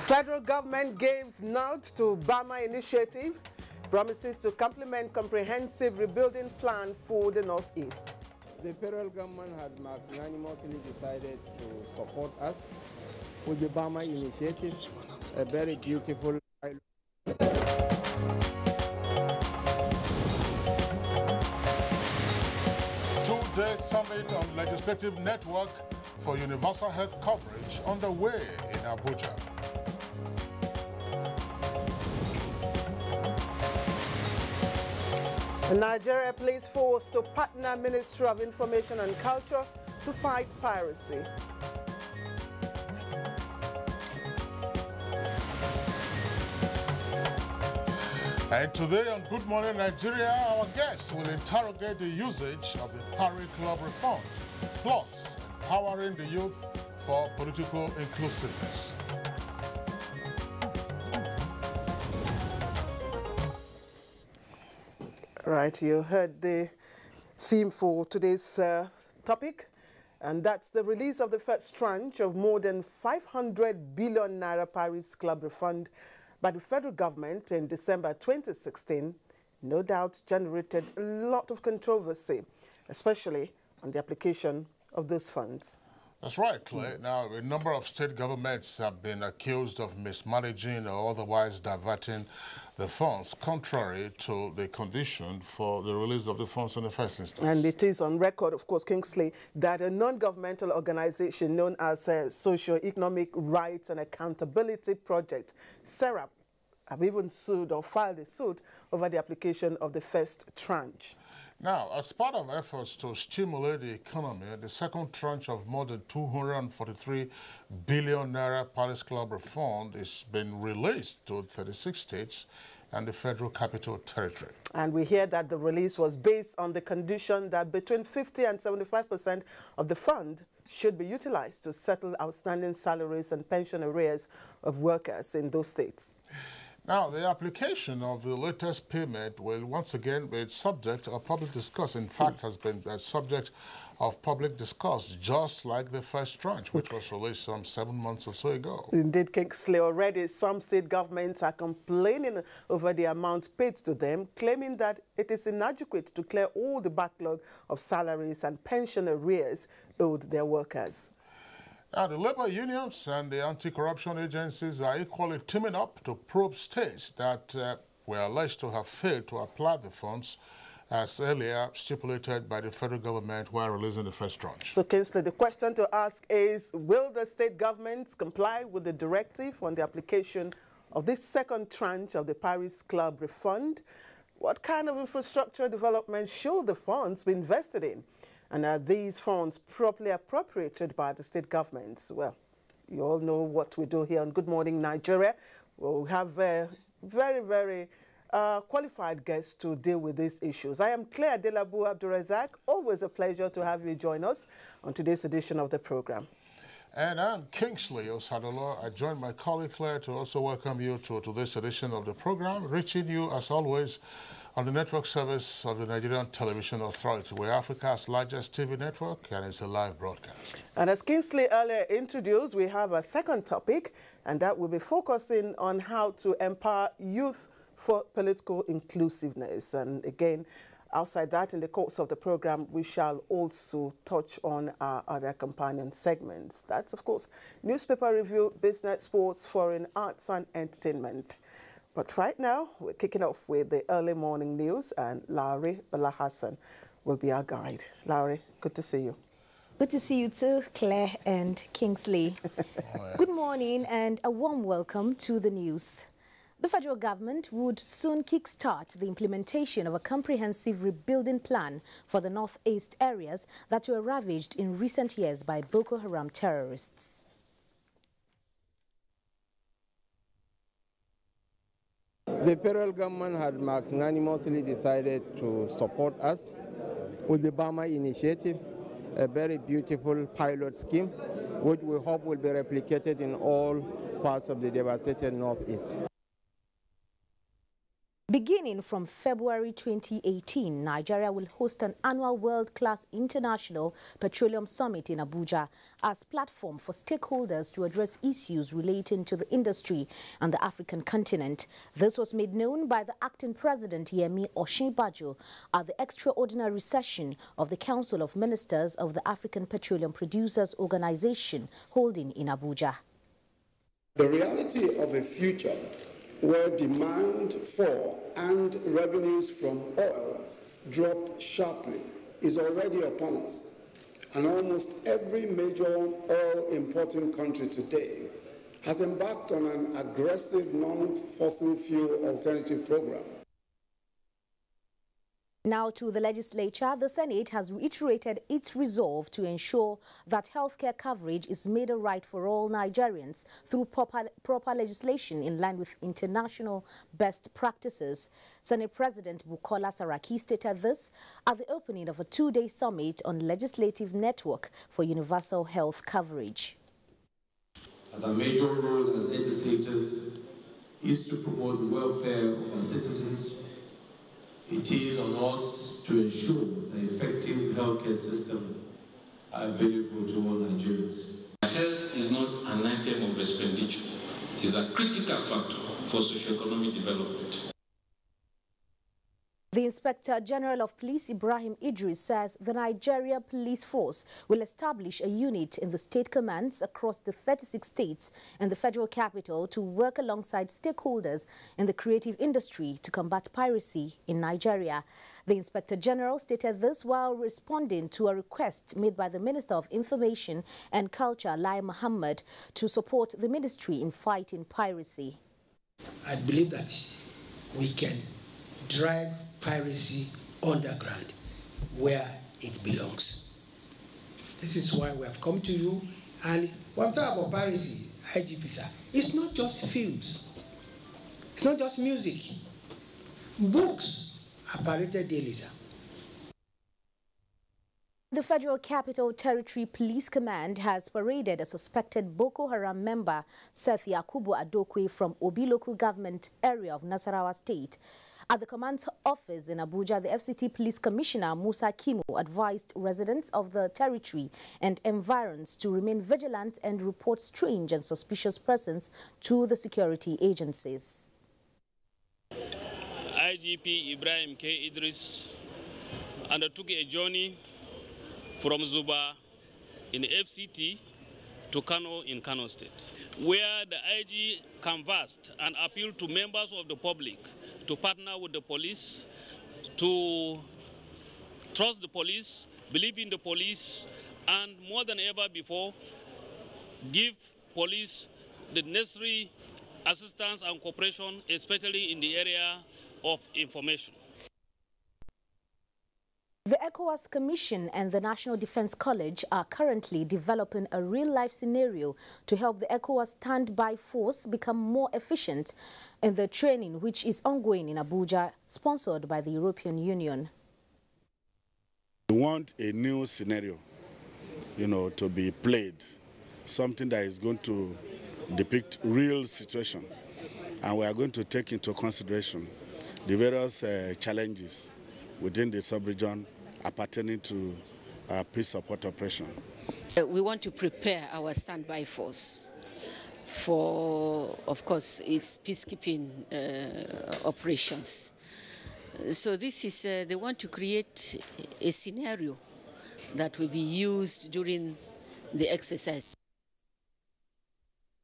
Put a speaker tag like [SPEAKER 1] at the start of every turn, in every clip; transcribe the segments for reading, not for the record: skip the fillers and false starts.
[SPEAKER 1] Federal government gives nod to Bama initiative, promises to complement comprehensive rebuilding plan for the Northeast.
[SPEAKER 2] The federal government has magnanimously decided to support us with the Bama initiative, a very beautiful
[SPEAKER 3] Two-day summit on legislative network for universal health coverage underway in Abuja.
[SPEAKER 1] The Nigeria Police Force to partner Ministry of Information and Culture to fight piracy.
[SPEAKER 3] And today on Good Morning Nigeria, our guests will interrogate the usage of the Parry Club refund, plus empowering the youth for political inclusiveness.
[SPEAKER 1] Right, you heard the theme for today's topic, and that's the release of the first tranche of more than 500 billion naira Paris Club refund by the federal government in December 2016, no doubt generated a lot of controversy, especially on the application of those funds.
[SPEAKER 3] That's right, Clay. Now, a number of state governments have been accused of mismanaging or otherwise diverting the funds, contrary to the condition for the release of the funds in the first instance.
[SPEAKER 1] And it is on record, of course, Kingsley, that a non-governmental organization known as Socio-Economic Rights and Accountability Project, SERAP, have even sued or filed a suit over the application of the first tranche.
[SPEAKER 3] Now, as part of efforts to stimulate the economy, the second tranche of more than 243 billion naira Paris Club refund is been released to 36 states and the Federal Capital Territory. And
[SPEAKER 1] we hear that the release was based on the condition that between 50 and 75% of the fund should be utilized to settle outstanding salaries and pension arrears of workers in those states.
[SPEAKER 3] Now, the application of the latest payment will once again be subject of public discourse. In fact, has been a subject of public discourse, just like the first tranche, which was released some 7 months or so ago.
[SPEAKER 1] Indeed, Kingsley, already some state governments are complaining over the amount paid to them, claiming that it is inadequate to clear all the backlog of salaries and pension arrears owed their workers.
[SPEAKER 3] Now, the labor unions and the anti-corruption agencies are equally teaming up to probe states that were alleged to have failed to apply the funds as earlier stipulated by the federal government while releasing the first tranche.
[SPEAKER 1] So, Kingsley, the question to ask is, will the state governments comply with the directive on the application of this second tranche of the Paris Club refund? What kind of infrastructure development should the funds be invested in? And are these funds properly appropriated by the state governments? Well, you all know what we do here on Good Morning Nigeria. We'll have very qualified guests to deal with these issues. I am Claire Delabu Abdurazak. Always a pleasure to have you join us on today's edition of the program.
[SPEAKER 3] And I'm Kingsley Osadolo. I join my colleague Claire to also welcome you to this edition of the program, reaching you as always on the network service of the Nigerian Television Authority. We're Africa's largest TV network, and it's a live broadcast.
[SPEAKER 1] And as Kingsley earlier introduced, we have a second topic, and that will be focusing on how to empower youth for political inclusiveness. And again, outside that, in the course of the program, we shall also touch on our other companion segments. That's, of course, newspaper review, business, sports, foreign, arts, and entertainment. But right now, we're kicking off with the early morning news, and Larry Bala Hassan will be our guide. Larry, good to see you.
[SPEAKER 4] Good to see you too, Claire and Kingsley. Good morning and a warm welcome to the news. The federal government would soon kickstart the implementation of a comprehensive rebuilding plan for the northeast areas that were ravaged in recent years by Boko Haram terrorists.
[SPEAKER 2] The federal government had magnanimously decided to support us with the Bama initiative, a very beautiful pilot scheme, which we hope will be replicated in all parts of the devastated Northeast.
[SPEAKER 4] Beginning from February 2018, Nigeria will host an annual world-class international petroleum summit in Abuja as platform for stakeholders to address issues relating to the industry and the African continent. This was made known by the acting president Yemi Osinbajo at the extraordinary session of the Council of Ministers of the African Petroleum Producers Organization holding in Abuja.
[SPEAKER 5] The reality of a future where demand for and revenues from oil drop sharply is already upon us, and almost every major oil-importing country today has embarked on an aggressive non-fossil fuel alternative program.
[SPEAKER 4] Now to the legislature, the Senate has reiterated its resolve to ensure that healthcare coverage is made a right for all Nigerians through proper legislation in line with international best practices. Senate President Bukola Saraki stated this at the opening of a two-day summit on legislative network for universal health coverage.
[SPEAKER 6] As our major role as legislators is to promote the welfare of our citizens, it is on us to ensure the effective healthcare system are available to all Nigerians.
[SPEAKER 7] Health is not an item of expenditure. It's a critical factor for socio-economic development.
[SPEAKER 4] The Inspector General of Police, Ibrahim Idris, says the Nigeria Police Force will establish a unit in the state commands across the 36 states and the federal capital to work alongside stakeholders in the creative industry to combat piracy in Nigeria. The Inspector General stated this while responding to a request made by the Minister of Information and Culture, Lai Mohammed, to support the ministry in fighting piracy.
[SPEAKER 8] I believe that we can drive piracy underground where it belongs. This is why we have come to you, and when I'm talking about piracy, IGP sir, it's not just films, it's not just music. Books are pirated daily, sir.
[SPEAKER 4] The Federal Capital Territory Police Command has paraded a suspected Boko Haram member, Seth Yakubu Adokwe, from Obi local government area of Nasarawa State. At the command's office in Abuja, the FCT Police Commissioner Musa Kimo advised residents of the territory and environs to remain vigilant and report strange and suspicious persons to the security agencies.
[SPEAKER 9] IGP Ibrahim K. Idris undertook a journey from Zuba in FCT to Kano in Kano State, where the IG canvassed and appealed to members of the public to partner with the police, to trust the police, believe in the police, and more than ever before, give police the necessary assistance and cooperation, especially in the area of information.
[SPEAKER 4] The ECOWAS Commission and the National Defense College are currently developing a real-life scenario to help the ECOWAS standby force become more efficient in the training which is ongoing in Abuja, sponsored by the European Union.
[SPEAKER 10] We want a new scenario, to be played, something that is going to depict real situation, and we are going to take into consideration the various challenges within the sub-region appertaining to peace support operation.
[SPEAKER 11] We want to prepare our standby force for, of course, its peacekeeping operations. So this is, they want to create a scenario that will be used during the exercise.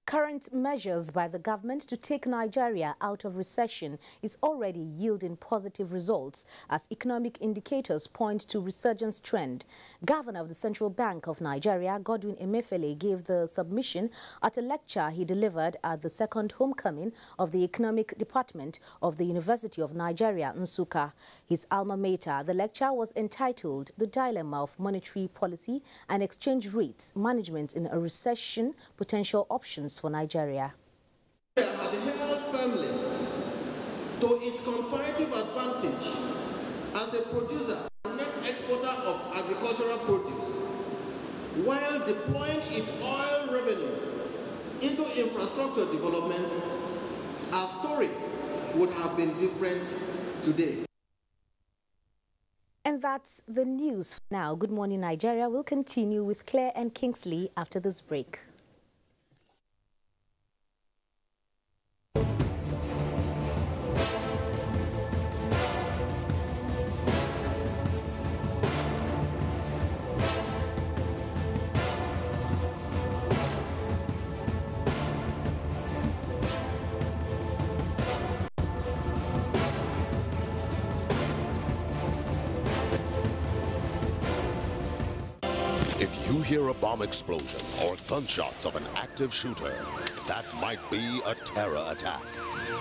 [SPEAKER 4] Current measures by the government to take Nigeria out of recession is already yielding positive results as economic indicators point to resurgence trend. Governor of the Central Bank of Nigeria, Godwin Emefiele, gave the submission at a lecture he delivered at the second homecoming of the Economic Department of the University of Nigeria, Nsukka. His alma mater. The lecture was entitled The Dilemma of Monetary Policy and Exchange Rates Management in a Recession, Potential Options for Nigeria.
[SPEAKER 12] Nigeria had held firmly to its comparative advantage as a producer and net exporter of agricultural produce, while deploying its oil revenues into infrastructure development. Our story would have been different today.
[SPEAKER 4] And that's the news for now. Good Morning Nigeria will continue with Claire and Kingsley after this break.
[SPEAKER 13] If you hear a bomb explosion or gunshots of an active shooter, that might be a terror attack.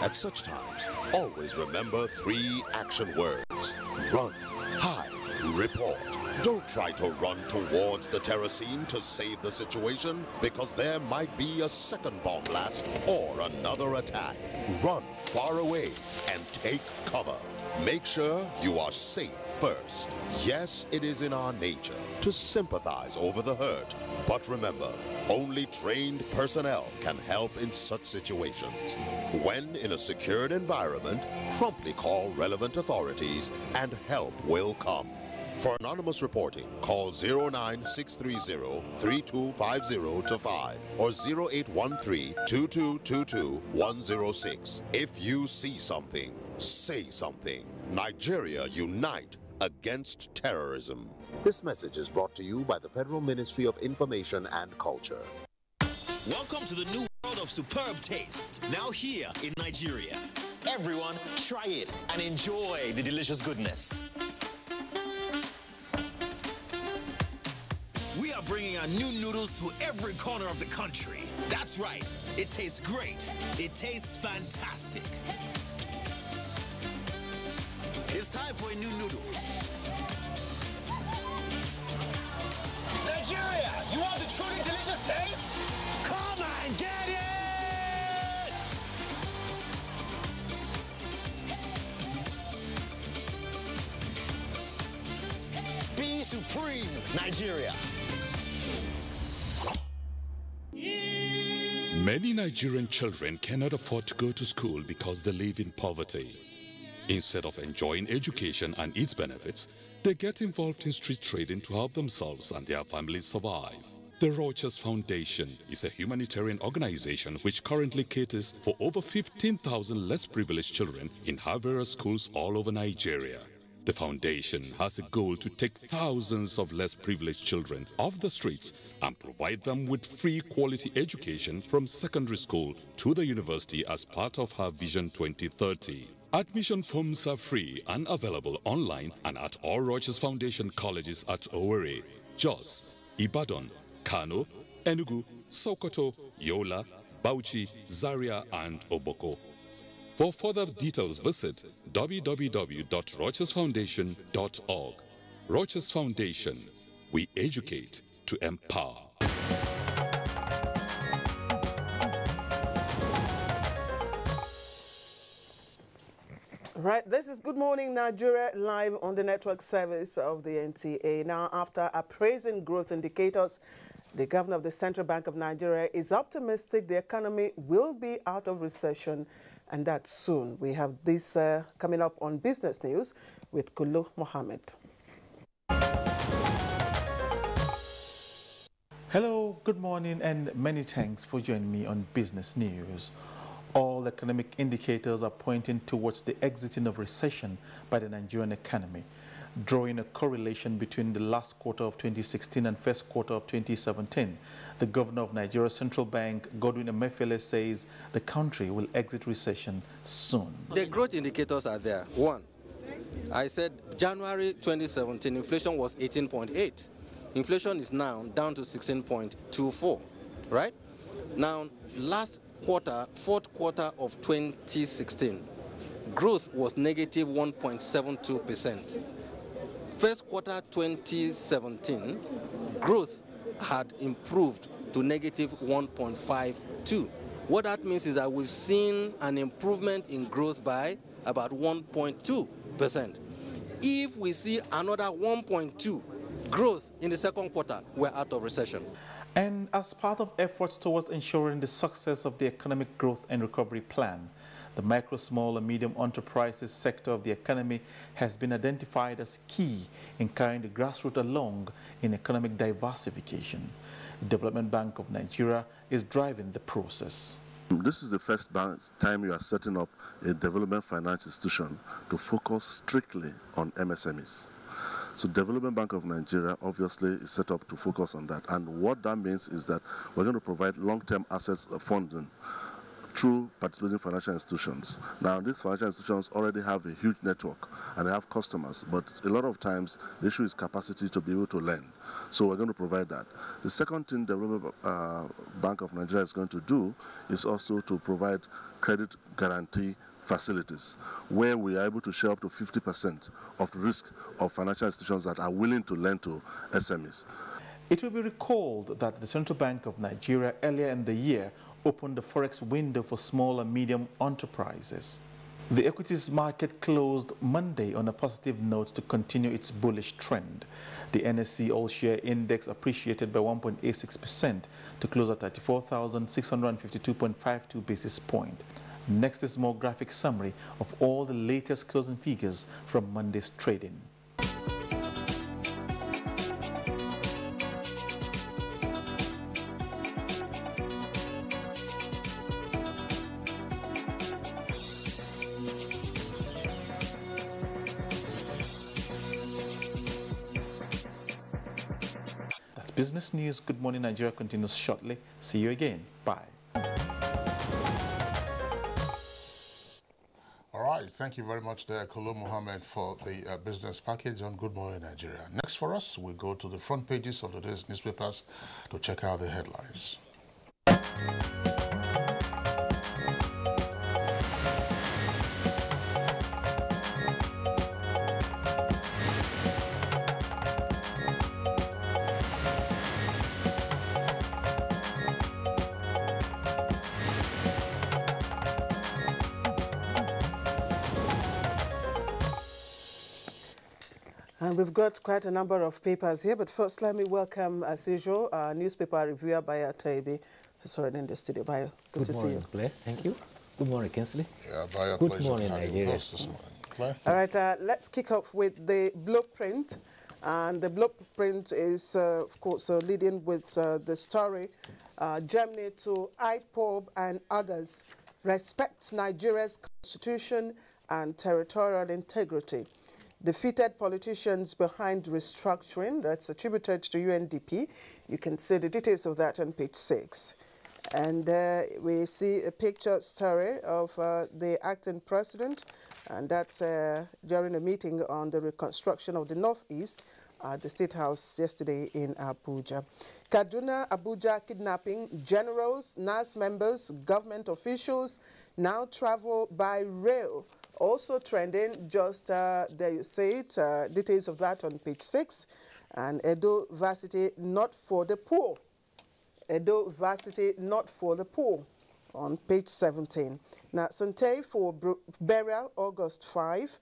[SPEAKER 13] At such times, always remember 3 action words: run, hide, report. Don't try to run towards the terror scene to save the situation, because there might be a second bomb blast or another attack. Run far away and take cover. Make sure you are safe first. Yes, it is in our nature to sympathize over the hurt, but remember, only trained personnel can help in such situations. When in a secured environment, promptly call relevant authorities and help will come. For anonymous reporting, call 09630-3250-5 or 0813-2222-106. If you see something, say something. Nigeria unite against terrorism. This message is brought to you by the Federal Ministry of Information and Culture.
[SPEAKER 14] Welcome to the new world of superb taste, now here in Nigeria.
[SPEAKER 15] Everyone, try it and enjoy the delicious goodness.
[SPEAKER 14] We are bringing our new noodles to every corner of the country. That's right, it tastes great. It tastes fantastic. It's time for a new noodle. Nigeria, you want the truly delicious taste? Come and get it!
[SPEAKER 15] Be supreme, Nigeria.
[SPEAKER 16] Many Nigerian children cannot afford to go to school because they live in poverty. Instead of enjoying education and its benefits, they get involved in street trading to help themselves and their families survive. The Rogers Foundation is a humanitarian organization which currently caters for over 15,000 less privileged children in various schools all over Nigeria. The foundation has a goal to take thousands of less privileged children off the streets and provide them with free quality education from secondary school to the university as part of her Vision 2030. Admission forms are free and available online and at all Rogers Foundation colleges at Owerri, Jos, Ibadan, Kano, Enugu, Sokoto, Yola, Bauchi, Zaria and Oboko. For further details, visit www.rochersfoundation.org. Rogers Foundation, we educate to empower.
[SPEAKER 1] Right, this is Good Morning Nigeria, live on the network service of the NTA. Now, after appraising growth indicators, the governor of the Central Bank of Nigeria is optimistic the economy will be out of recession, and that soon. We have this coming up on Business News with Kulu Mohammed.
[SPEAKER 17] Hello, good morning, and many thanks for joining me on Business News. All economic indicators are pointing towards the exiting of recession by the Nigerian economy, drawing a correlation between the last quarter of 2016 and first quarter of 2017. The governor of Nigeria's central bank, Godwin Emefiele, says the country will exit recession soon.
[SPEAKER 12] The growth indicators are there. One, I said January 2017, inflation was 18.8. Inflation is now down to 16.24, right? Now, last quarter, fourth quarter of 2016, growth was negative 1.72%. First quarter 2017, growth had improved to negative 1.52. What that means is that we've seen an improvement in growth by about 1.2%. If we see another 1.2 growth in the second quarter, we're out of recession.
[SPEAKER 17] And as part of efforts towards ensuring the success of the economic growth and recovery plan, The micro, small and medium enterprises sector of the economy has been identified as key in carrying the grassroots along in economic diversification. The Development Bank of Nigeria is driving the process.
[SPEAKER 18] This is the first time you are setting up a development finance institution to focus strictly on MSMEs. So Development Bank of Nigeria obviously is set up to focus on that. And what that means is that we're going to provide long-term assets funding through participating financial institutions. Now, these financial institutions already have a huge network and they have customers, but a lot of times the issue is capacity to be able to lend. So we're going to provide that. The second thing the Development Bank of Nigeria is going to do is also to provide credit guarantee facilities where we are able to share up to 50% of the risk of financial institutions that are willing to lend to SMEs.
[SPEAKER 17] It will be recalled that the Central Bank of Nigeria earlier in the year opened the forex window for small and medium enterprises. The equities market closed Monday on a positive note to continue its bullish trend. The NSE All-Share Index appreciated by 1.86% to close at 34,652.52 basis points. Next is a more graphic summary of all the latest closing figures from Monday's trading. That's business news. Good Morning Nigeria continues shortly. See you again. Bye.
[SPEAKER 3] All right, thank you very much there, Kolo Mohammed, for the business package on Good Morning Nigeria. Next for us, we go to the front pages of today's newspapers to check out the headlines.
[SPEAKER 1] And we've got quite a number of papers here, but first let me welcome, as usual, our newspaper reviewer, Bayo Taibi, who's already in the studio. Bayo, good to see you.
[SPEAKER 19] Good morning, Claire. Thank you. Good morning, Kingsley.
[SPEAKER 3] Yeah, Bayo,
[SPEAKER 19] good
[SPEAKER 3] pleasure
[SPEAKER 19] morning,
[SPEAKER 3] to have you
[SPEAKER 19] Nigeria.
[SPEAKER 3] with us this morning. Claire?
[SPEAKER 1] All right, let's kick off with the blueprint. And the blueprint is, of course, leading with the story, Germany to IPOB and others respect Nigeria's constitution and territorial integrity. Defeated politicians behind restructuring, that's attributed to UNDP. You can see the details of that on page 6. And we see a picture story of the acting president, and that's during a meeting on the reconstruction of the Northeast at the State House yesterday in Abuja. Kaduna, Abuja kidnapping, generals, NAS members, government officials now travel by rail. Also trending, just there you see it, details of that on page 6. And Edo Varsity not for the poor. Edo Varsity not for the poor on page 17. Now, Sante for burial, August 5.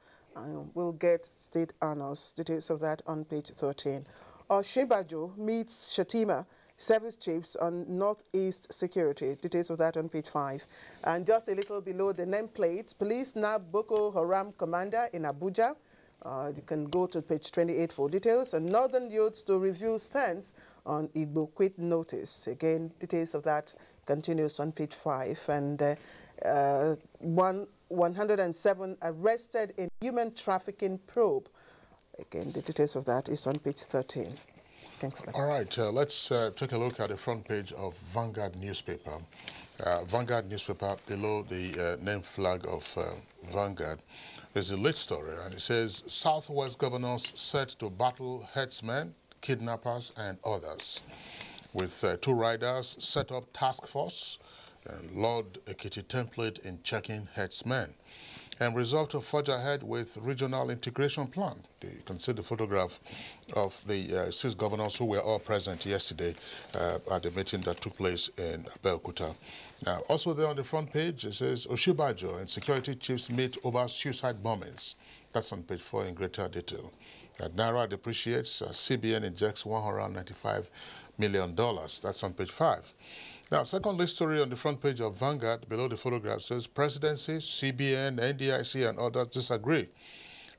[SPEAKER 1] We'll get state honors, details of that on page 13. Oshibajo meets Shatima, service chiefs on Northeast security. Details of that on page 5. And just a little below the nameplate, police nab Boko Haram commander in Abuja. You can go to page 28 for details. And northern youths to review stance on Igbo quit notice. Again, details of that continues on page 5. And 107 arrested in human trafficking probe. Again, the details of that is on page 13. Thanks.
[SPEAKER 3] All right, let's take a look at the front page of Vanguard newspaper. Vanguard newspaper, below the name flag of Vanguard, there's a lead story, and it says, Southwest governors set to battle herdsmen, kidnappers, and others. With 2 riders, set up task force and Lord Ekiti template in checking herdsmen. And resolved to forge ahead with regional integration plan. You can see the photograph of the 6 governors who were all present yesterday at the meeting that took place in Abeokuta. Now, also there on the front page, it says Oshibajo and security chiefs meet over suicide bombings. That's on page 4 in greater detail. Naira depreciates, CBN injects $195 million. That's on page 5. Now, secondly story on the front page of Vanguard, below the photograph, says Presidency, CBN, NDIC, and others disagree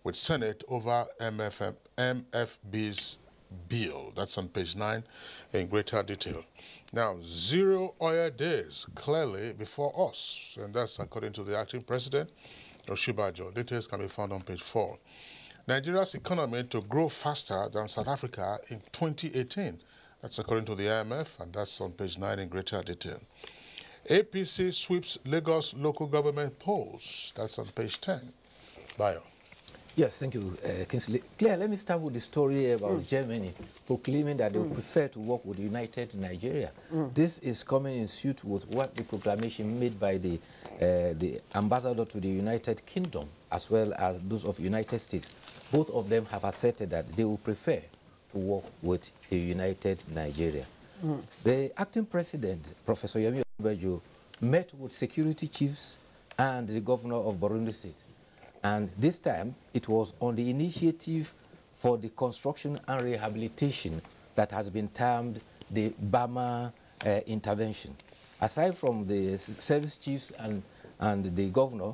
[SPEAKER 3] with Senate over MFB's bill. That's on page 9 in greater detail. Now, 0 oil days clearly before us, and that's according to the acting president, Oshibajo. Details can be found on page 4. Nigeria's economy to grow faster than South Africa in 2018. That's according to the IMF, and that's on page 9 in greater detail. APC sweeps Lagos local government polls. That's on page 10. Bayo.
[SPEAKER 19] Yes, thank you, Kingsley. Claire, let me start with the story about Germany proclaiming that they would prefer to work with United Nigeria. This is coming in suit with what the proclamation made by the ambassador to the United Kingdom, as well as those of United States. Both of them have asserted that they would prefer to work with the United Nigeria. The acting president, Professor Yemi Osinbajo, met with security chiefs and the governor of Borno State. And this time, it was on the initiative for the construction and rehabilitation that has been termed the Bama intervention. Aside from the service chiefs and the governor,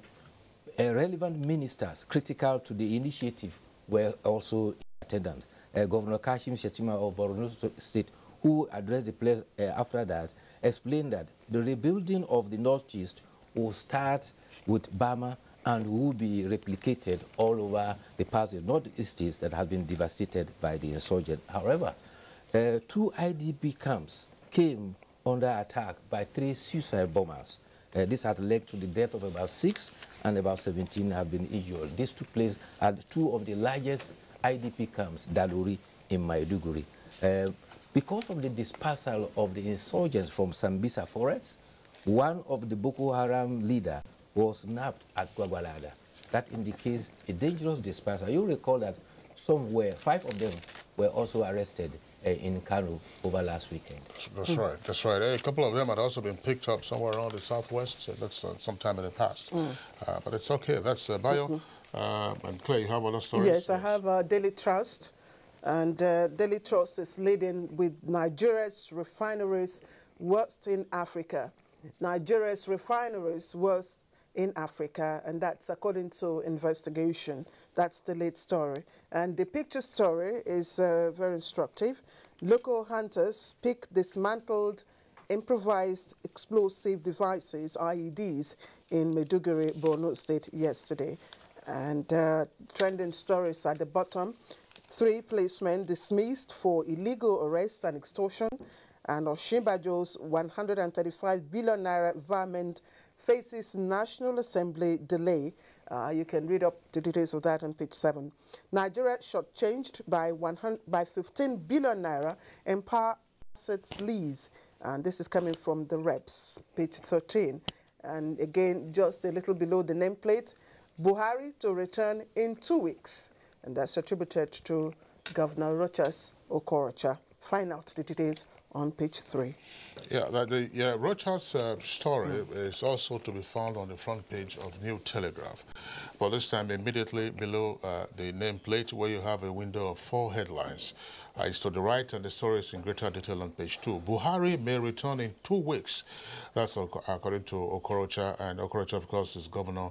[SPEAKER 19] relevant ministers critical to the initiative were also in attendance. Governor Kashim Shettima of Borno State, who addressed the place after that, explained that the rebuilding of the Northeast will start with Bama and will be replicated all over the parts of the Northeast states that have been devastated by the insurgent. However, 2 IDP camps came under attack by 3 suicide bombers. This had led to the death of about 6 and about 17 have been injured. This took place at 2 of the largest IDP camps, Daluri in Maiduguri. Because of the dispersal of the insurgents from Sambisa forest, one of the Boko Haram leader was nabbed at Gwagwalada. That indicates a dangerous dispersal. You recall that 5 of them were also arrested in Kano over last weekend.
[SPEAKER 3] That's right, that's right. A couple of them had also been picked up somewhere around the southwest. So that's sometime in the past. But it's okay. That's Bayo. And Claire, you have other stories?
[SPEAKER 1] Yes, I have Daily Trust. And Daily Trust is leading with Nigeria's refineries worst in Africa. Nigeria's refineries worst in Africa, and that's according to investigation. That's the lead story. And the picture story is very instructive. Local hunters pick dismantled improvised explosive devices, IEDs, in Maiduguri, Borno State yesterday. And trending stories at the bottom. 3 policemen dismissed for illegal arrest and extortion, and Osinbajo's 135 billion naira environment faces National Assembly delay. You can read up the details of that on page 7. Nigeria shortchanged by 15 billion naira in power assets lease. And this is coming from the reps, page 13. And again, just a little below the nameplate, Buhari to return in 2 weeks. And that's attributed to Governor Rochas Okorocha. Find out the details on page 3.
[SPEAKER 3] Yeah, Rocha's story is also to be found on the front page of New Telegraph. But this time, immediately below the nameplate, where you have a window of 4 headlines. It's to the right, and the story is in greater detail on page 2. Buhari may return in 2 weeks. That's according to Okorocha, and Okorocha, of course, is governor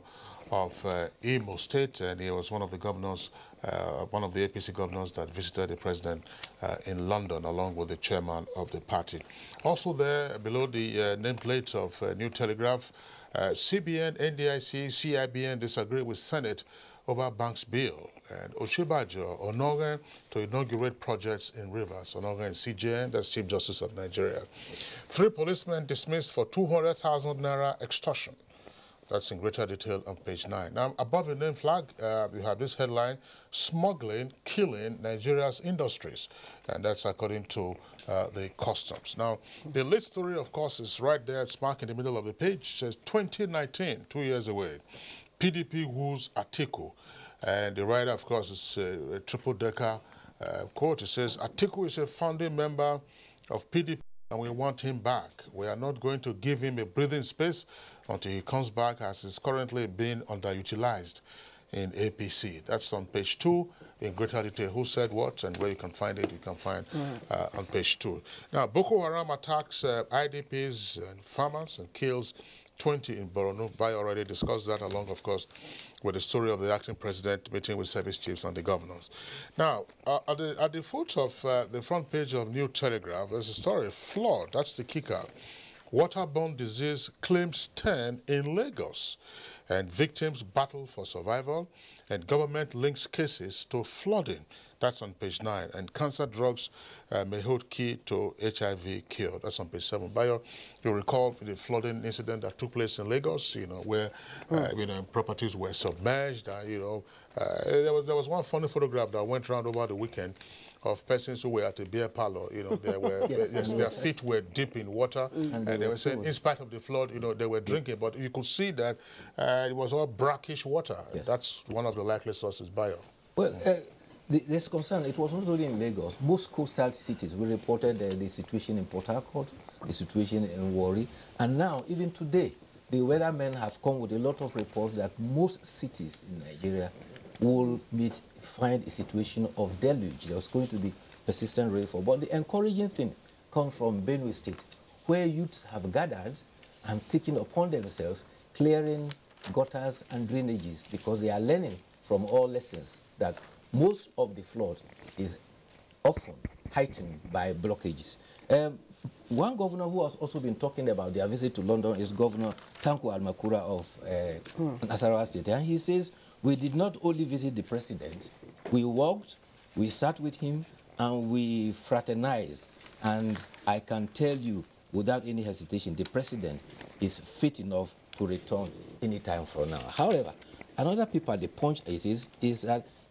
[SPEAKER 3] of Imo State, and he was one of the governors, one of the APC governors that visited the president in London, along with the chairman of the party. Also there, below the nameplate of New Telegraph, CBN, NDIC, CIBN disagree with Senate over bank's bill. And Oshibajo, Onogan to inaugurate projects in Rivers. Onogan and CJN, that's Chief Justice of Nigeria. 3 policemen dismissed for 200,000 naira extortion. That's in greater detail on page 9. Now, above the name flag, you have this headline, Smuggling, Killing Nigeria's Industries. And that's according to the customs. Now, the lead story, of course, is right there. It's marked in the middle of the page. It says 2019, 2 years away. PDP woos Atiku. And the writer, of course, is a triple-decker quote. It says, Atiku is a founding member of PDP, and we want him back. We are not going to give him a breathing space until he comes back, as is currently being underutilized. in APC. That's on page 2 in greater detail. Who said what and where you can find it, you can find on page 2. Now, Boko Haram attacks IDPs and farmers and kills 20 in Borno. I already discussed that along, of course, with the story of the acting president meeting with service chiefs and the governors. Now, at the foot of the front page of New Telegraph, there's a story, flood, that's the kicker. Waterborne disease claims 10 in Lagos, and victims battle for survival, and government links cases to flooding. That's on page 9. And cancer drugs may hold key to HIV cure. That's on page 7. Bayo, you recall the flooding incident that took place in Lagos, where properties were submerged. There was one funny photograph that went around over the weekend of persons who were at a beer parlor. Their feet were deep in water, and they were saying, in spite of the flood, they were drinking, but you could see that it was all brackish water. Yes. That's one of the likely sources, Bayo.
[SPEAKER 19] Well, there's concern. It was not only in Lagos. Most coastal cities, we reported the situation in Port Harcourt, the situation in Warri, and now, even today, the weathermen have come with a lot of reports that most cities in Nigeria will find a situation of deluge. There's going to be persistent rainfall. But the encouraging thing comes from Benue State, where youths have gathered and taken upon themselves clearing gutters and drainages, because they are learning from all lessons that most of the flood is often heightened by blockages. One governor who has also been talking about their visit to London is Governor Tanko Almakura of Nasarawa State. And he says, we did not only visit the president, we walked, we sat with him, and we fraternized. And I can tell you, without any hesitation, the president is fit enough to return any time from now. However, another paper, the Punch, is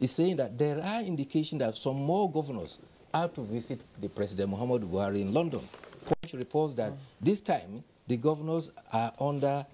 [SPEAKER 19] saying that there are indications that some more governors are to visit the President Muhammad Buhari in London. Punch reports that this time the governors are under,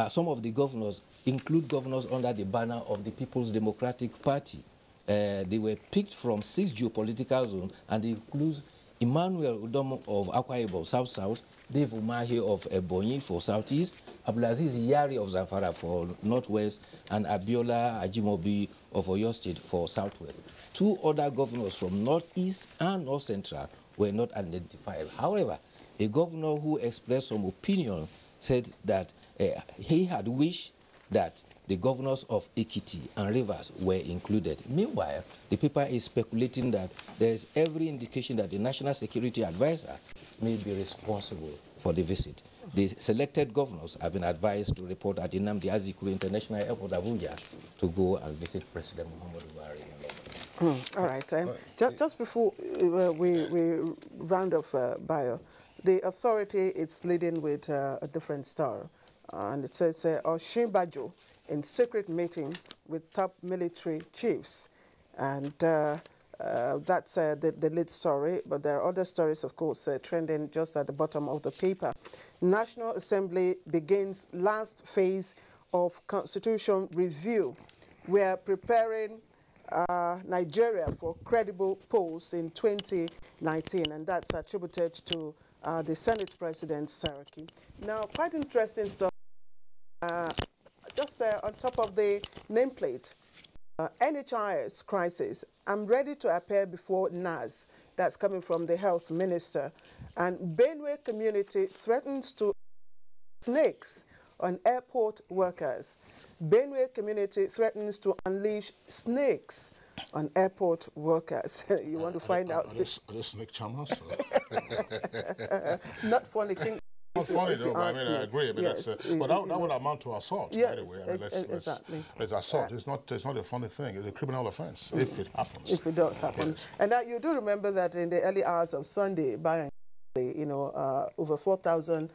[SPEAKER 19] some of the governors include governors under the banner of the People's Democratic Party. They were picked from 6 geopolitical zones, and they include Emmanuel Udomo of Akwa Ibom South-South, Dave Umahi of Ebonyi for Southeast, Abdulaziz Yari of Zamfara for Northwest, and Abiola Ajimobi of Oyo State for Southwest. 2 other governors from Northeast and North Central were not identified. However, a governor who expressed some opinion said that he had wished that the governors of Ekiti and Rivers were included. Meanwhile, the paper is speculating that there is every indication that the National Security Advisor may be responsible for the visit. The selected governors have been advised to report at Nnamdi Azikiwe International Airport, Abuja, to go and visit President Muhammad Buhari.
[SPEAKER 1] All right. Just before we round off Bayo, the authority is leading with a different star. And it says, Oshimbajo in secret meeting with top military chiefs. And that's the lead story. But there are other stories, of course, trending just at the bottom of the paper. National Assembly begins last phase of constitution review. We are preparing Nigeria for credible polls in 2019. And that's attributed to the Senate President, Saraki. Now, quite interesting stuff. Just on top of the nameplate, NHIS crisis. I'm ready to appear before NAS. That's coming from the health minister. And Benue community threatens to snakes on airport workers. Benue community threatens to unleash snakes on airport workers. You want to find out?
[SPEAKER 3] Are they snake charmers?
[SPEAKER 1] Not funny, King.
[SPEAKER 3] Not funny though, I mean, I agree. But,
[SPEAKER 1] yes,
[SPEAKER 3] but that would amount to assault,
[SPEAKER 1] yes,
[SPEAKER 3] by the way. I mean,
[SPEAKER 1] exactly.
[SPEAKER 3] It's assault. It's not a funny thing. It's a criminal offense if it happens.
[SPEAKER 1] If it does happen. Yes. And you do remember that in the early hours of Sunday, over 4,000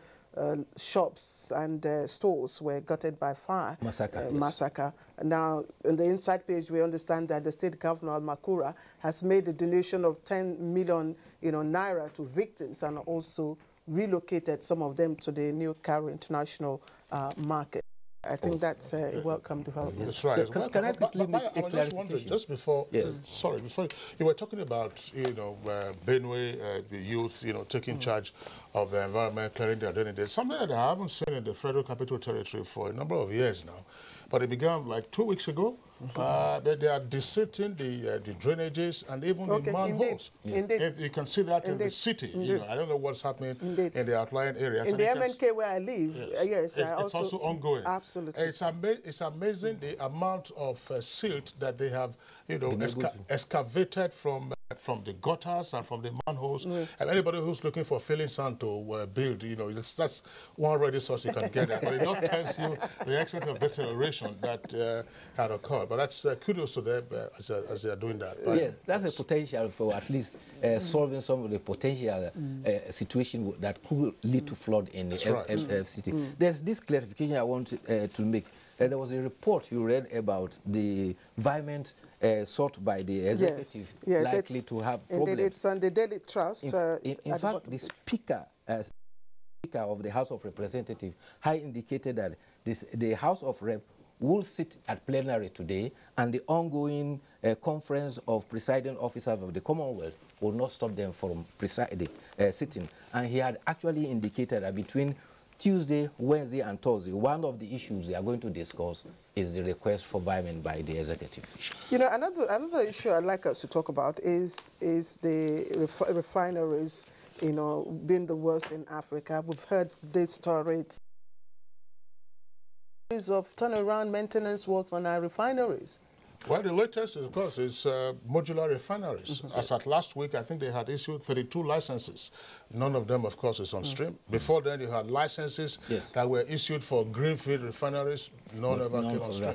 [SPEAKER 1] shops and stores were gutted by fire. Massacre. Now, on the inside page, we understand that the state governor, Makura, has made a donation of 10 million, naira to victims and also relocated some of them to the new Cairo International Market. I think that's a welcome development.
[SPEAKER 3] That's right.
[SPEAKER 19] Can I quickly make a
[SPEAKER 3] I was just wondering, just before, sorry, before you were talking about, Benue, the youth, taking charge of the environment, clearing their identity. Something that I haven't seen in the Federal Capital Territory for a number of years now. But it began like 2 weeks ago. They are desilting the drainages and even the manholes.
[SPEAKER 1] Indeed.
[SPEAKER 3] You can see that in the city. You know, I don't know what's happening in the outlying areas.
[SPEAKER 1] In the MNK where I live, yes,
[SPEAKER 3] it's also ongoing.
[SPEAKER 1] Absolutely.
[SPEAKER 3] It's amazing the amount of silt that they have, you know, excavated from the gutters and from the manholes. And anybody who's looking for filling sand to build, you know, that's one ready source you can get at. But it just tells you the extent of deterioration that had occurred. But that's kudos to them as they are doing that. Right?
[SPEAKER 19] Yeah, that's a potential for at least solving some of the potential situation that could lead to flood in the FCT. There's this clarification I want to make. There was a report you read about the environment sought by the executive likely to have problems.
[SPEAKER 1] Indeed, it's on the Daily Trust.
[SPEAKER 19] In fact, the Speaker of the House of Representatives indicated that the House of Rep will sit at plenary today, and the ongoing conference of presiding officers of the Commonwealth will not stop them from sitting. And he had actually indicated that between Tuesday, Wednesday, and Thursday, one of the issues they are going to discuss is the request for environment by the executive. You know,
[SPEAKER 1] another issue I'd like us to talk about is the refineries, you know, being the worst in Africa. We've heard these stories of turnaround maintenance works on our refineries.
[SPEAKER 3] Well, the latest, of course, is modular refineries. As at last week, I think they had issued 32 licenses. None of them, of course, is on stream. Before then, you had licenses that were issued for greenfield refineries. None ever came on stream.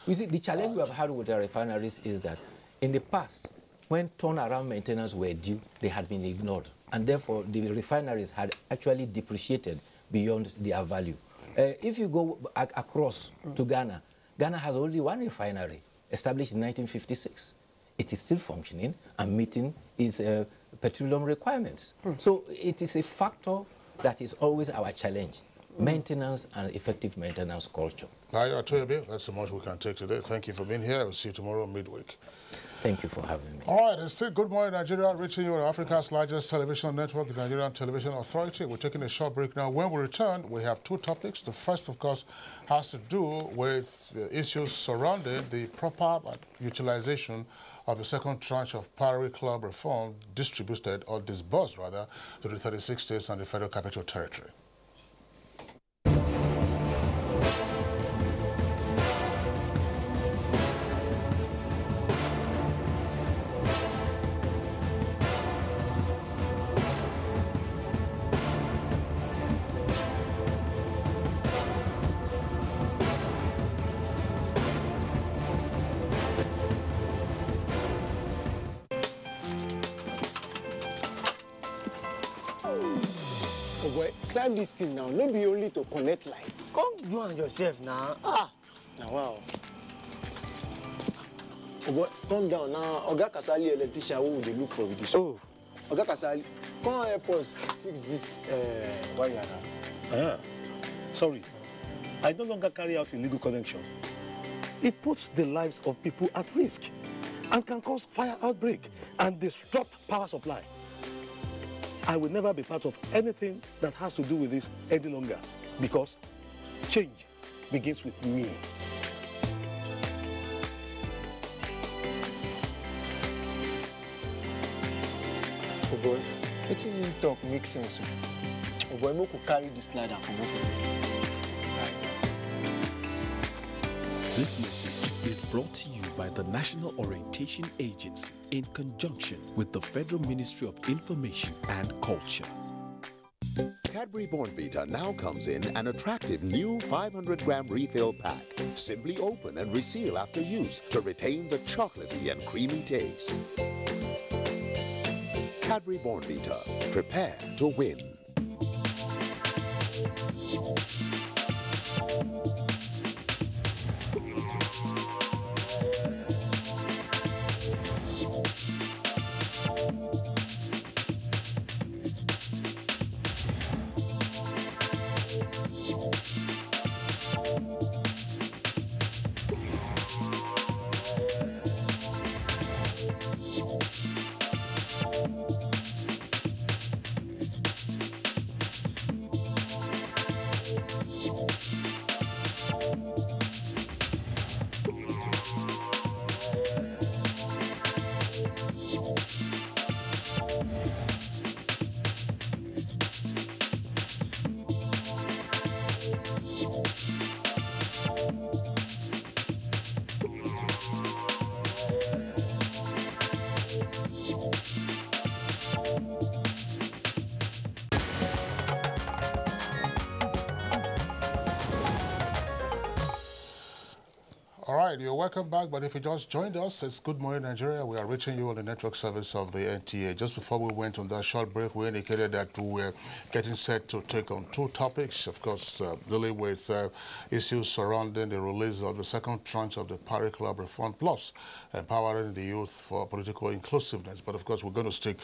[SPEAKER 19] You see, the challenge we have had with the refineries is that in the past, when turnaround maintenance were due, they had been ignored. And therefore, the refineries had actually depreciated beyond their value. If you go across to Ghana, Ghana has only one refinery, established in 1956. It is still functioning and meeting its petroleum requirements. So it is a factor that is always our challenge, maintenance and effective maintenance culture.
[SPEAKER 3] That's the most we can take today. Thank you for being here. We'll see you tomorrow midweek.
[SPEAKER 19] Thank you for having me.
[SPEAKER 3] All right, it's still Good Morning Nigeria, reaching you on Africa's largest television network, the Nigerian Television Authority. We're taking a short break now. When we return, we have two topics. The first, of course, has to do with issues surrounding the proper utilization of the second tranche of Parry Club reform distributed, or disbursed rather, to the 36 states and the Federal Capital Territory.
[SPEAKER 20] Climb this thing now, not be only to connect lights. Come you and yourself now. Now wow. Oh boy, calm down now. Oga Kasali electrician, what would they look for with this? Oh, Oga Kasali, come help us fix this wire now.
[SPEAKER 21] Sorry, I no longer carry out illegal connection. It puts the lives of people at risk and can cause fire outbreak and disrupt power supply. I will never be part of anything that has to do with this any longer, because change begins with me.
[SPEAKER 20] Oh boy, letting him talk makes sense. Oh boy, we could carry this ladder and come over.
[SPEAKER 22] This message is brought to you by the National Orientation Agency in conjunction with the Federal Ministry of Information and Culture.
[SPEAKER 23] Cadbury Bournvita now comes in an attractive new 500-gram refill pack. Simply open and reseal after use to retain the chocolatey and creamy taste. Cadbury Bournvita. Prepare to win.
[SPEAKER 3] All right, you're welcome back, but if you just joined us, it's Good Morning Nigeria. We are reaching you on the network service of the NTA. Just before we went on that short break, we indicated that we were getting set to take on two topics, of course, dealing with issues surrounding the release of the second tranche of the Paris Club refund, plus empowering the youth for political inclusiveness. But of course, we're going to stick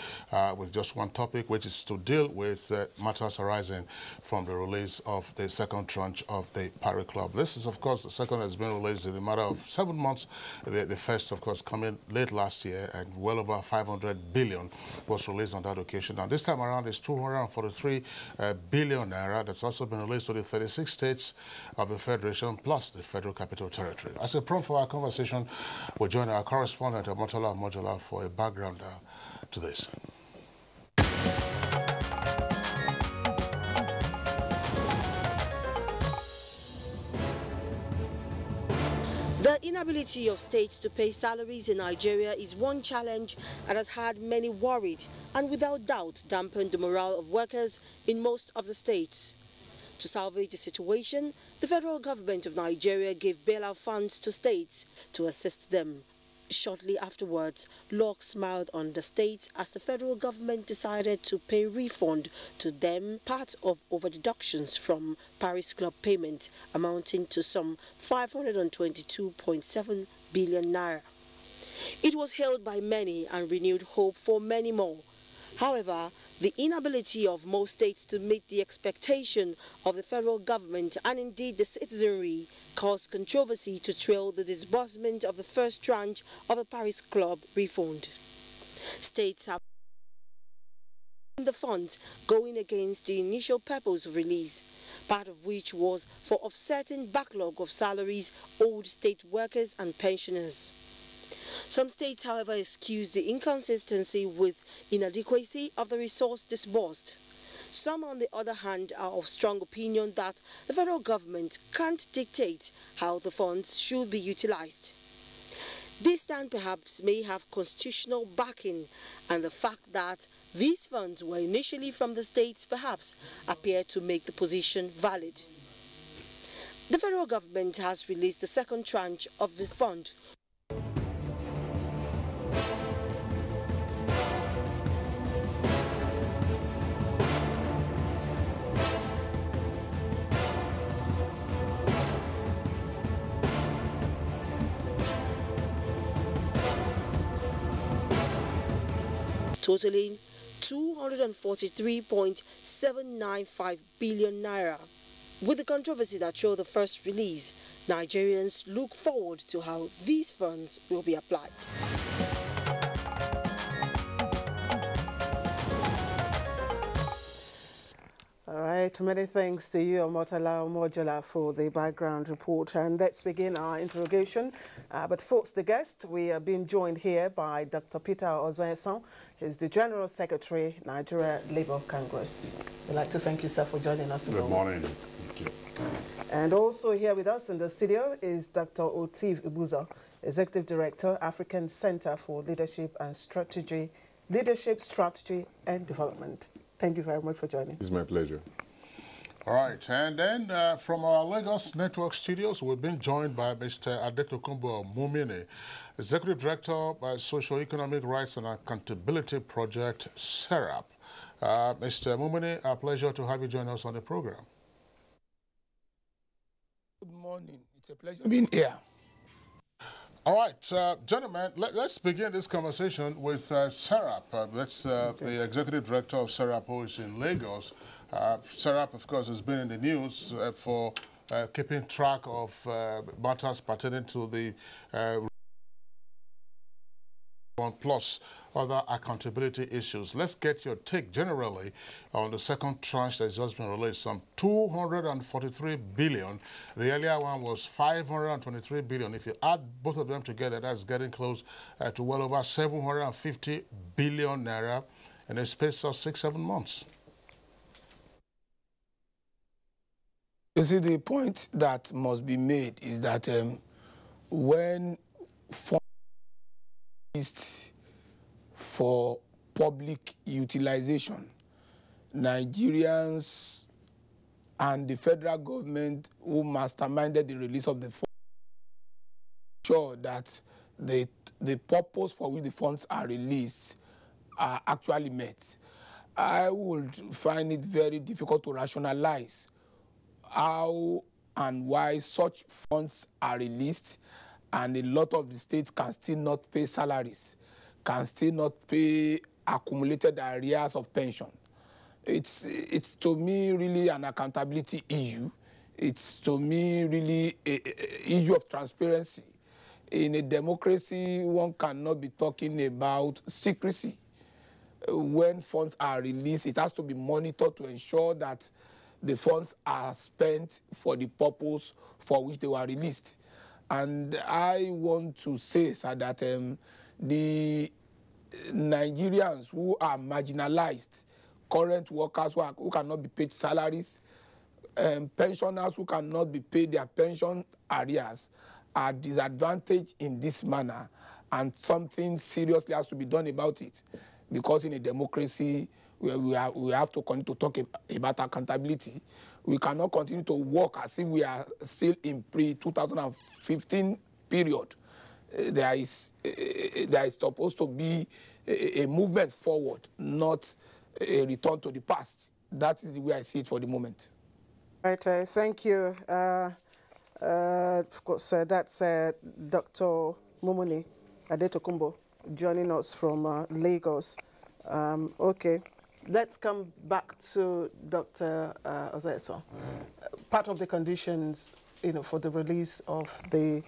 [SPEAKER 3] with just one topic, which is to deal with matters arising from the release of the second tranche of the Paris Club. This is, of course, the second that's been released in the matter of 7 months. The first, of course, coming late last year, and well over 500 billion was released on that occasion. Now, this time around, it's 243 billion naira that's also been released to the 36 states of the Federation, plus the Federal Capital Territory. As a prompt for our conversation, we'll join our correspondent, Motola Mojola, for a background to this.
[SPEAKER 2] The inability of states to pay salaries in Nigeria is one challenge that has had many worried and without doubt dampened the morale of workers in most of the states. To salvage the situation, the federal government of Nigeria gave bailout funds to states to assist them. Shortly afterwards, luck smiled on the states as the federal government decided to pay refund to them part of overdeductions from Paris Club payment amounting to some 522.7 billion naira. It was hailed by many and renewed hope for many more. However, the inability of most states to meet the expectation of the federal government and indeed the citizenry caused controversy to trail the disbursement of the first tranche of the Paris Club refund. States have the funds going against the initial purpose of release, part of which was for offsetting backlog of salaries owed state workers and pensioners. Some states, however, excuse the inconsistency with inadequacy of the resource disbursed. Some, on the other hand, are of strong opinion that the federal government can't dictate how the funds should be utilized. This stand perhaps may have constitutional backing, and the fact that these funds were initially from the states perhaps appear to make the position valid. The federal government has released the second tranche of the fund, totaling 243.795 billion naira. With the controversy that trailed the first release, Nigerians look forward to how these funds will be applied.
[SPEAKER 1] All right, many thanks to you, Motola Mojola, for the background report. And let's begin our interrogation. But first, the guest, we are being joined here by Dr. Peter Ozoesan. He's the General Secretary, Nigeria Labour Congress. We'd like to thank you, sir, for joining us.
[SPEAKER 5] Good morning. Thank you.
[SPEAKER 1] And also here with us in the studio is Dr. Otiv Ibuza, Executive Director, African Center for Leadership Strategy and Development. Thank you very much for joining.
[SPEAKER 5] It's my pleasure.
[SPEAKER 3] All right, and then from our Lagos Network studios, we've been joined by Mr. Adetokunbo Mumini, Executive Director by Socio-Economic Rights and Accountability Project, SERAP. Mr. Mumini, a pleasure to have you join us on the program.
[SPEAKER 6] Good morning. It's a pleasure being here.
[SPEAKER 3] All right, gentlemen, let's begin this conversation with SERAP. That's the Executive Director of SERAP, who is in Lagos. SERAP, of course, has been in the news for keeping track of matters pertaining to the plus other accountability issues. Let's get your take generally on the second tranche that's just been released, some 243 billion. The earlier one was 523 billion. If you add both of them together, that's getting close to well over 750 billion naira in a space of 6-7 months.
[SPEAKER 6] You see, the point that must be made is that when funds for public utilization, Nigerians and the federal government who masterminded the release of the funds ensure that the purpose for which the funds are released are actually met. I would find it very difficult to rationalize how and why such funds are released and a lot of the states can still not pay salaries, can still not pay accumulated arrears of pension. It's to me really an accountability issue. It's to me really an issue of transparency. In a democracy, one cannot be talking about secrecy. When funds are released, it has to be monitored to ensure that the funds are spent for the purpose for which they were released. And I want to say, sir, that the Nigerians who are marginalized, current workers who cannot be paid salaries, pensioners who cannot be paid their pension arrears are disadvantaged in this manner, and something seriously has to be done about it. Because in a democracy, we have to continue to talk about accountability. We cannot continue to work as if we are still in pre-2015 period. There is supposed to be a movement forward, not a return to the past. That is the way I see it for the moment.
[SPEAKER 1] Right, thank you. Of course, that's Dr. Mumuni Adetokunbo joining us from Lagos. Okay, let's come back to Dr. Ozeso. Part of the conditions, for the release of the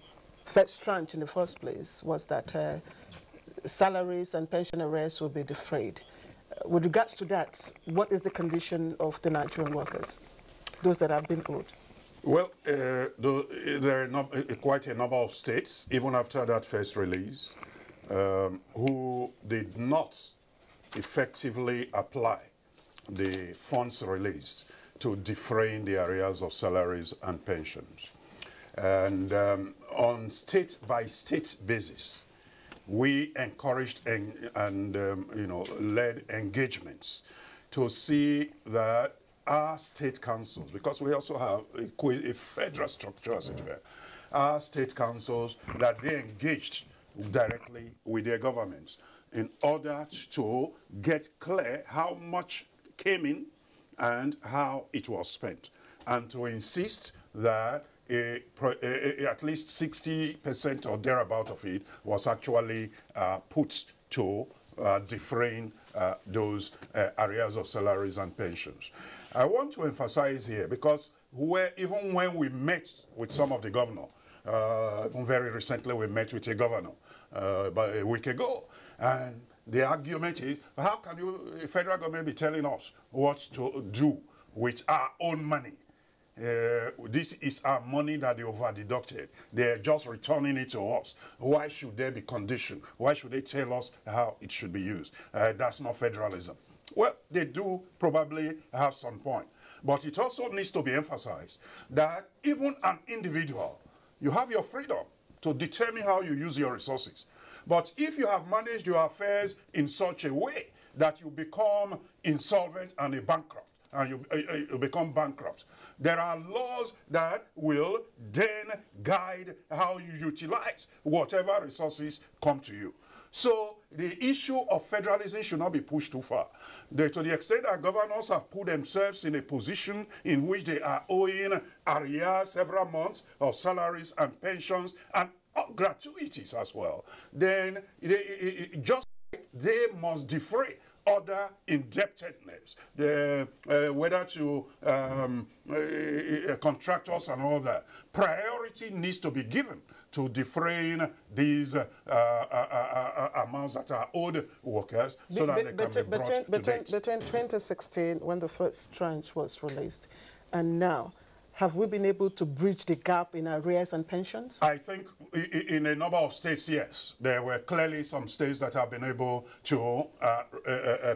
[SPEAKER 1] first tranche in the first place was that salaries and pension arrears will be defrayed. With regards to that, what is the condition of the Nigerian workers, those that have been owed?
[SPEAKER 5] Well, there are quite a number of states, even after that first release, who did not effectively apply the funds released to defraying the arrears of salaries and pensions. And on state-by-state basis, we encouraged and led engagements to see that our state councils, because we also have a federal structure, as it were, our state councils, that they engaged directly with their governments in order to get clear how much came in and how it was spent, and to insist that at least 60% or thereabout of it was actually put to defraying those arrears of salaries and pensions. I want to emphasize here, because even when we met with some of the governors, very recently we met with a governor about a week ago, and the argument is, how can the federal government be telling us what to do with our own money? This is our money that they over-deducted. They're just returning it to us. Why should there be condition? Why should they tell us how it should be used? That's not federalism. Well, they do probably have some point. But it also needs to be emphasized that even an individual, you have your freedom to determine how you use your resources. But if you have managed your affairs in such a way that you become insolvent and a bankrupt, and you become bankrupt, there are laws that will then guide how you utilize whatever resources come to you. So the issue of federalism should not be pushed too far. To the extent that governors have put themselves in a position in which they are owing arrears several months of salaries and pensions and gratuities as well, then they must defray other indebtedness, whether to contractors and all that. Priority needs to be given to defraying these amounts that are owed workers so that they can be brought to date.
[SPEAKER 1] Between 2016, when the first tranche was released, and now, have we been able to bridge the gap in arrears and pensions?
[SPEAKER 5] I think in a number of states, yes. There were clearly some states that have been able to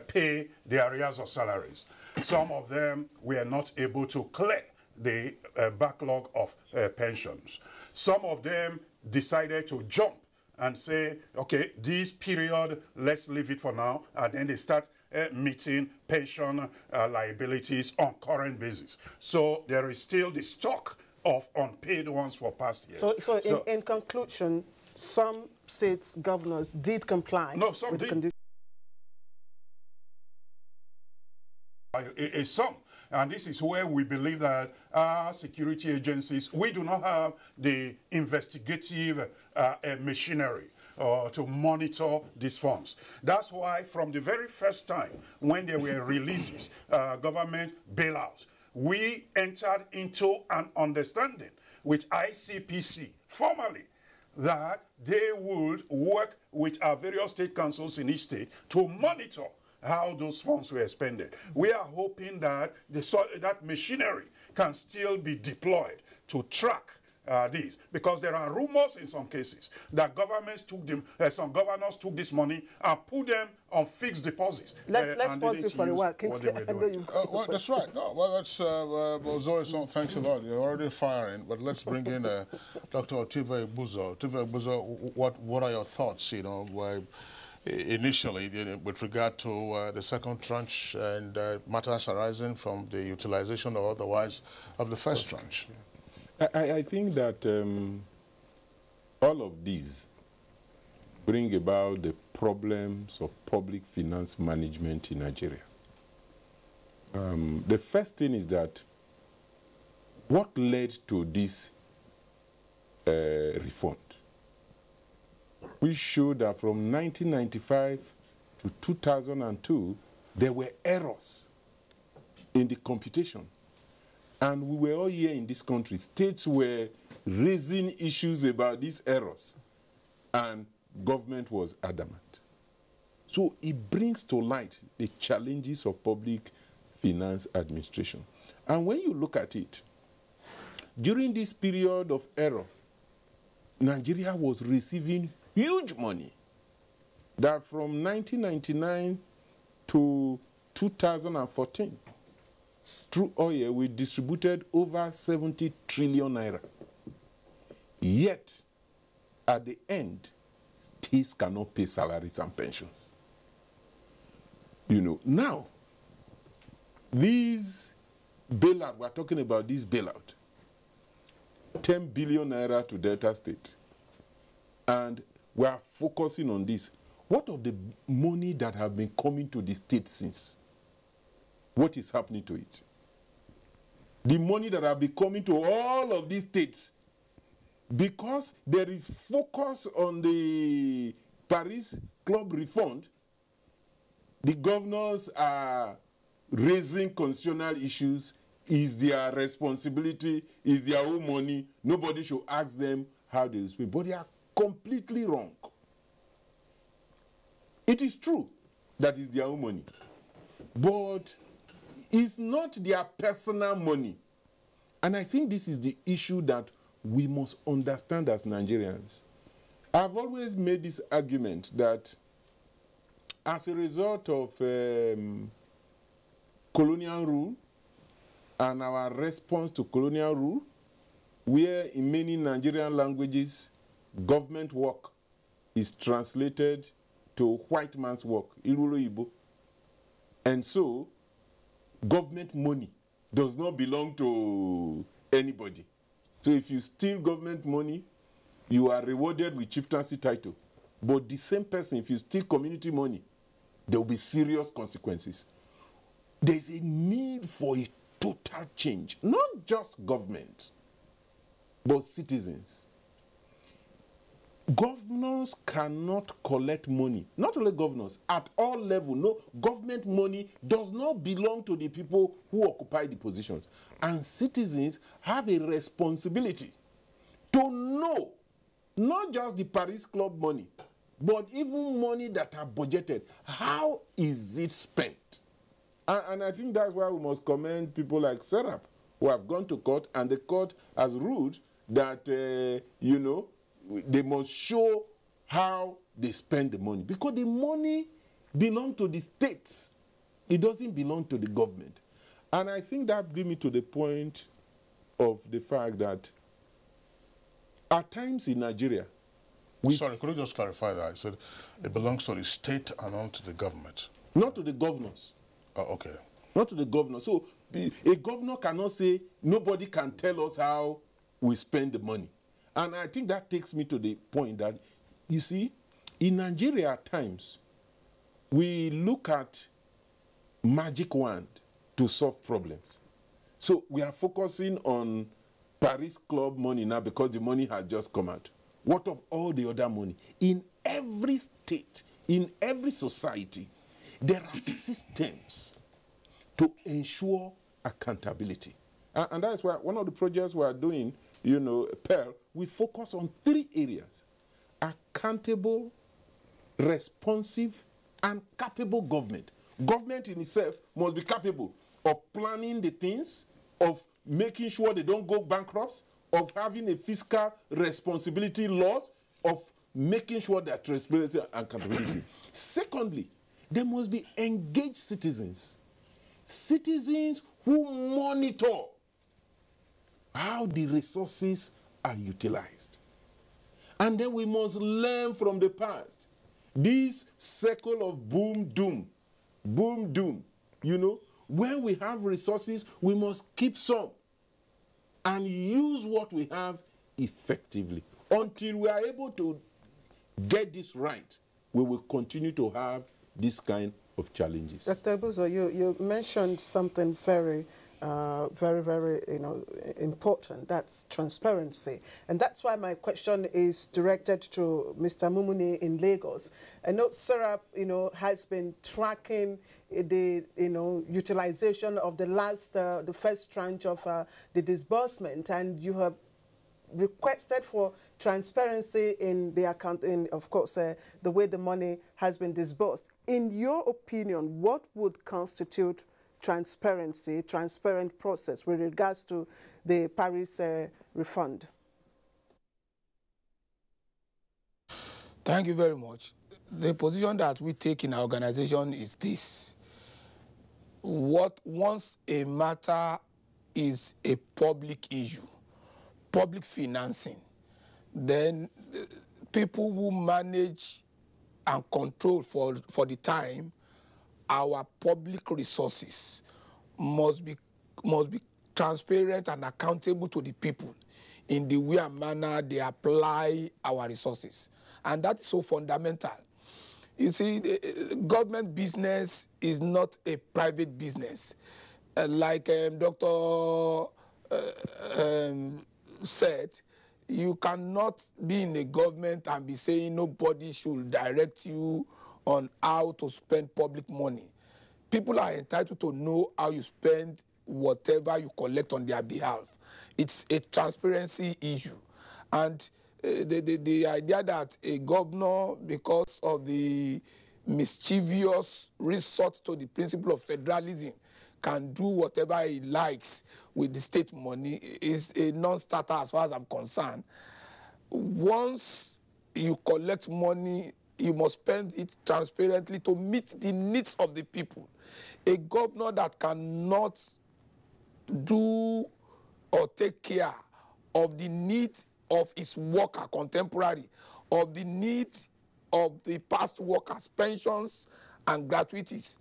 [SPEAKER 5] pay the arrears of salaries. Some of them were not able to clear the backlog of pensions. Some of them decided to jump and say, okay, this period, let's leave it for now, and then they start meeting pension liabilities on current basis. So there is still the stock of unpaid ones for past years.
[SPEAKER 1] So in conclusion, some states governors did comply
[SPEAKER 5] some
[SPEAKER 1] with the
[SPEAKER 5] did.
[SPEAKER 1] conditions.
[SPEAKER 5] Some. And this is where we believe that our security agencies, we do not have the investigative machinery to monitor these funds. That's why from the very first time when there were releases, government bailouts, we entered into an understanding with ICPC formally that they would work with our various state councils in each state to monitor how those funds were expended. We are hoping that that machinery can still be deployed to track these, because there are rumors in some cases that governments took them, some governors took this money and put them on fixed deposits.
[SPEAKER 1] Let's pause you for a while.
[SPEAKER 3] Well, that's right. No, well, that's Zoe, thanks a lot. You're already firing, but let's bring in Dr. Otive Abuja. Otive Abuja, what are your thoughts? You know, initially, with regard to the second tranche and matters arising from the utilization or otherwise of the first tranche?
[SPEAKER 7] I think that all of these bring about the problems of public finance management in Nigeria. The first thing is that what led to this refund? We showed that from 1995 to 2002, there were errors in the computation. And we were all here in this country. States were raising issues about these errors, and government was adamant. So it brings to light the challenges of public finance administration. And when you look at it, during this period of error, Nigeria was receiving huge money. That from 1999 to 2014, through oil, we distributed over 70 trillion naira. Yet, at the end, states cannot pay salaries and pensions. You know, now, these bailout, we're talking about this bailout, 10 billion naira to Delta State. And we are focusing on this. What of the money that have been coming to the state since? What is happening to it? The money that have been coming to all of these states, because there is focus on the Paris Club refund, the governors are raising constitutional issues. Is their responsibility, is their own money. Nobody should ask them how they spend. But they are completely wrong. It is true that it's their own money, but it's not their personal money. And I think this is the issue that we must understand as Nigerians. I've always made this argument that as a result of colonial rule and our response to colonial rule, where in many Nigerian languages, government work is translated to white man's work, Irulo Igbo. And so, government money does not belong to anybody. So if you steal government money, you are rewarded with chieftaincy title. But the same person, if you steal community money, there will be serious consequences. There's a need for a total change, not just government, but citizens. Governors cannot collect money. Not only governors, at all levels. No, government money does not belong to the people who occupy the positions. And citizens have a responsibility to know not just the Paris Club money, but even money that are budgeted. How is it spent? And I think that's why we must commend people like Serap, who have gone to court, and the court has ruled that, you know, they must show how they spend the money. Because the money belongs to the states. It doesn't belong to the government. And I think that brings me to the point of the fact that at times in Nigeria...
[SPEAKER 3] Sorry, could you just clarify that? I said it belongs to the state and not to the government.
[SPEAKER 7] Not to the governors.
[SPEAKER 3] Oh, okay.
[SPEAKER 7] Not to the governor. So a governor cannot say, nobody can tell us how we spend the money. And I think that takes me to the point that, you see, in Nigeria at times, we look at magic wand to solve problems. So we are focusing on Paris Club money now because the money has just come out. What of all the other money? In every state, in every society, there are systems to ensure accountability. And that's why one of the projects we are doing, you know, Pearl, we focus on 3 areas: accountable, responsive, and capable government. Government in itself must be capable of planning the things, of making sure they don't go bankrupt, of having a fiscal responsibility laws, of making sure there are transparency and accountability. Secondly, there must be engaged citizens. Citizens who monitor how the resources are utilized. And then we must learn from the past. This cycle of boom, doom, you know, when we have resources, we must keep some and use what we have effectively. Until we are able to get this right, we will continue to have this kind of challenges.
[SPEAKER 1] Dr. Abuja, you mentioned something very, very, important. That's transparency. And that's why my question is directed to Mr. Mumuni in Lagos. I know SERAP, has been tracking the, utilization of the first tranche of the disbursement, and you have requested for transparency in the account, of course, the way the money has been disbursed. In your opinion, what would constitute transparency, transparent process with regards to the Paris refund?
[SPEAKER 6] Thank you very much. The position that we take in our organization is this. Once a matter is a public issue, public financing, then people who manage and control for the time our public resources must be transparent and accountable to the people in the way and manner they apply our resources. And that is so fundamental. You see, government business is not a private business. Like Dr. Said, you cannot be in a government and be saying nobody should direct you on how to spend public money. People are entitled to know how you spend whatever you collect on their behalf. It's a transparency issue. And the idea that a governor, because of the mischievous resort to the principle of federalism, can do whatever he likes with the state money is a non-starter as far as I'm concerned. Once you collect money, you must spend it transparently to meet the needs of the people. A governor that cannot do or take care of the need of his worker contemporary, of the need of the past workers, pensions and gratuities,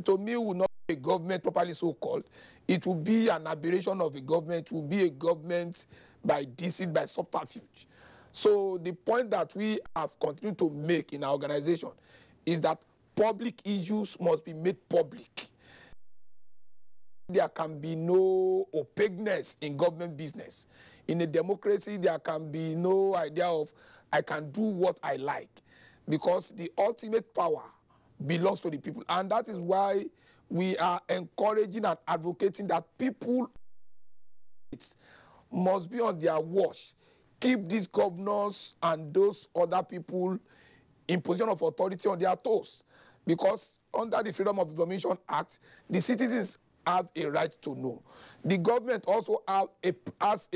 [SPEAKER 6] to me will not be a government properly so-called. It will be an aberration of a government. It will be a government by deceit, by subterfuge. So the point that we have continued to make in our organization is that public issues must be made public. There can be no opaqueness in government business. In a democracy, there can be no idea of I can do what I like, because the ultimate power belongs to the people. And that is why we are encouraging and advocating that people must be on their watch. Keep these governors and those other people in position of authority on their toes. Because under the Freedom of Information Act, the citizens have a right to know. The government also has a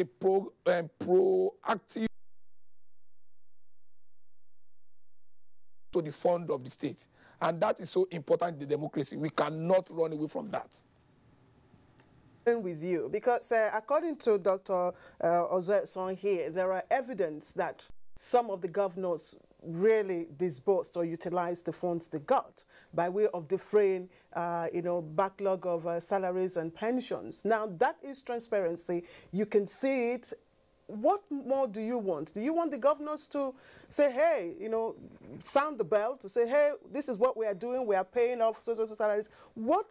[SPEAKER 6] proactive to the fund of the state. And that is so important in the democracy. We cannot run away from that.
[SPEAKER 1] With you, because according to Dr. Ozetson here, there are evidence that some of the governors really disbursed or utilized the funds they got by way of defraying, backlog of salaries and pensions. Now, that is transparency. You can see it what more do you want? Do you want the governors to say, hey, you know, sound the bell to say, hey, this is what we are doing, we are paying off social salaries? What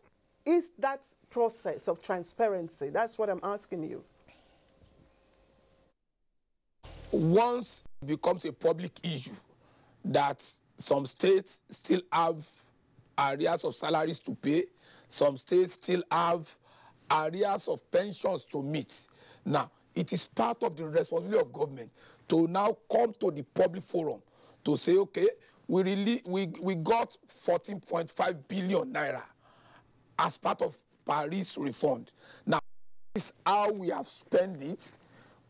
[SPEAKER 1] is that process of transparency? That's what I'm asking you.
[SPEAKER 6] Once it becomes a public issue that some states still have arrears of salaries to pay, some states still have arrears of pensions to meet. Now, it is part of the responsibility of government to now come to the public forum to say, okay, we got 14.5 billion naira as part of Paris refund. Now, this is how we have spent it.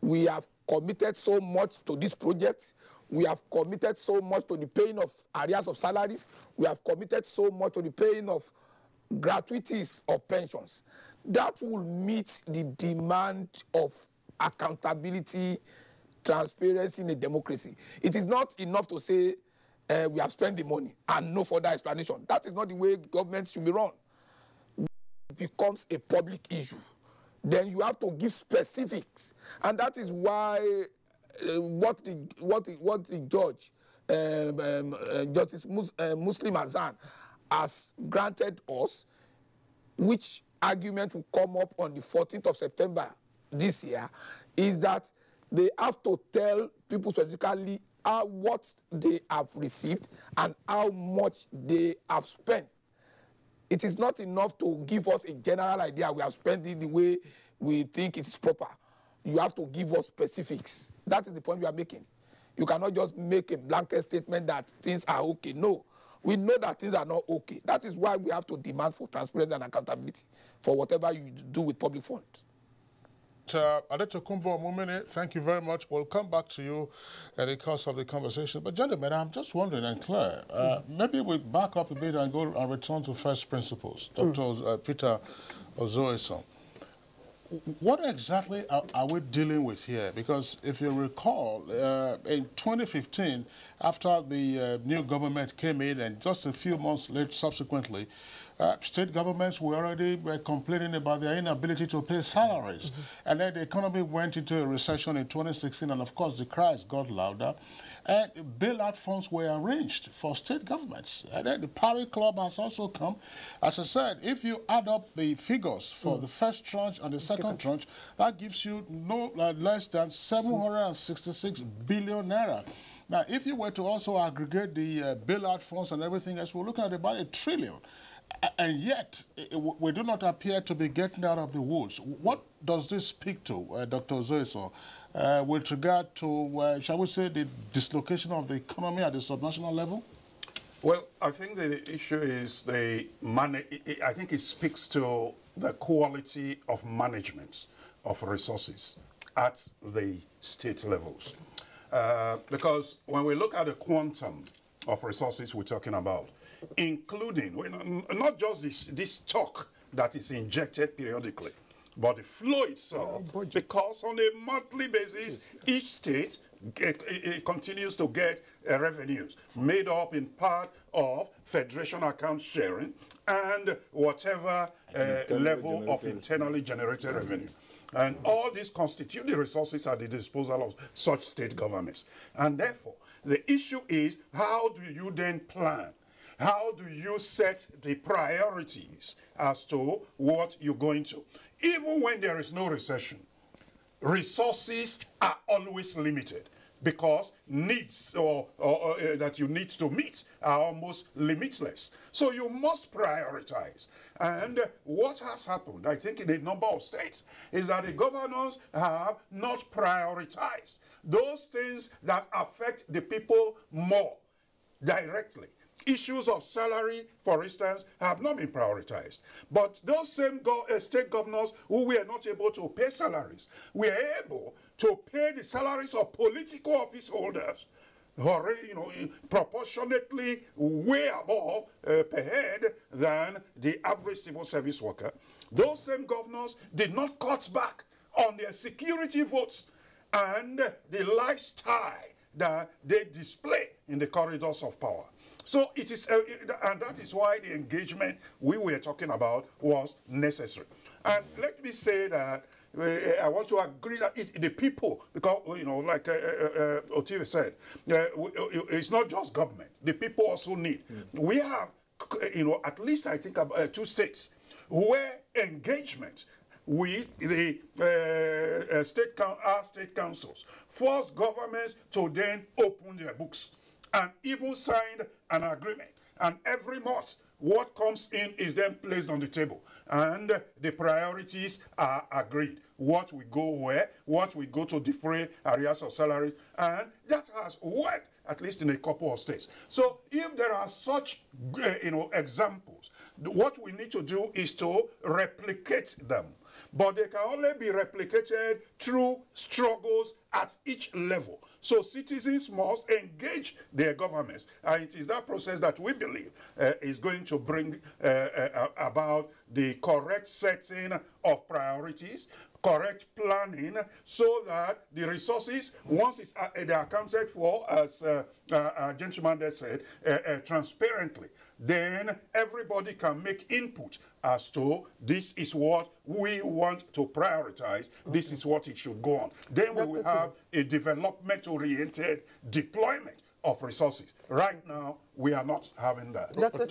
[SPEAKER 6] We have committed so much to this project. We have committed so much to the paying of arrears of salaries. We have committed so much to the paying of gratuities or pensions. That will meet the demand of accountability, transparency in a democracy. It is not enough to say we have spent the money and no further explanation. That is not the way government should be run. It becomes a public issue. Then you have to give specifics, and that is why what the judge, Justice Muslim Hassan, has granted us, which argument will come up on the 14th of September this year, is that they have to tell people specifically what they have received and how much they have spent. It is not enough to give us a general idea we have spent it the way we think it is proper. You have to give us specifics. That is the point we are making. You cannot just make a blanket statement that things are okay. No, we know that things are not okay. That is why we have to demand for transparency and accountability for whatever you do with public funds.
[SPEAKER 3] Adetokunbo Mumene, thank you very much. We'll come back to you in the course of the conversation. But gentlemen, I'm just wondering, and Claire, maybe we back up a bit and go and return to first principles. Dr. Peter Ozoeson, what exactly are we dealing with here? Because if you recall, in 2015, after the new government came in, and just a few months later, subsequently, state governments were already complaining about their inability to pay salaries. And then the economy went into a recession in 2016, and of course the cries got louder. And bailout funds were arranged for state governments. And then the Paris Club has also come. As I said, if you add up the figures for the first tranche and the second tranche, that gives you no less than 766 billion naira. Now, if you were to also aggregate the bailout funds and everything else, we're looking at about 1 trillion. And yet, we do not appear to be getting out of the woods. What does this speak to, Dr. Zoeson, with regard to, shall we say, the dislocation of the economy at the subnational level?
[SPEAKER 5] Well, I think the issue is I think it speaks to the quality of management of resources at the state levels. Because when we look at the quantum of resources we're talking about, including not just this stock that is injected periodically, but the flow itself, because on a monthly basis, each state continues to get revenues made up in part of federation account sharing and whatever level of internally generated revenue. And all these constitute the resources at the disposal of such state governments. And therefore, the issue is, how do you then plan? How do you set the priorities as to what you're going to? Even when there is no recession, resources are always limited because needs that you need to meet are almost limitless. So you must prioritize. And what has happened, I think, in a number of states is that the governors have not prioritized those things that affect the people more directly. Issues of salary, for instance, have not been prioritized. But those same state governors who were not able to pay salaries were able to pay the salaries of political office holders, proportionately way above per head than the average civil service worker. Those same governors did not cut back on their security votes and the lifestyle that they display in the corridors of power. So it is, and that is why the engagement we were talking about was necessary. And let me say that I want to agree that the people, because, you know, like Otive said, it's not just government. The people also need. We have, you know, at least I think 2 states where engagement with the state councils force governments to then open their books and even signed an agreement. And every month, what comes in is then placed on the table. And the priorities are agreed. What we go where, what we go to defray areas of salaries. And that has worked, at least in a couple of states. So if there are such, you know, examples, what we need to do is to replicate them. But they can only be replicated through struggles at each level. So citizens must engage their governments. And it is that process that we believe is going to bring about the correct setting of priorities, correct planning, so that the resources, once they're accounted for, as a gentleman there said, transparently, then everybody can make input as to this is what we want to prioritize, this is what it should go on. Then we will have a development-oriented deployment of resources. Right now, we are not having that.
[SPEAKER 1] Dr.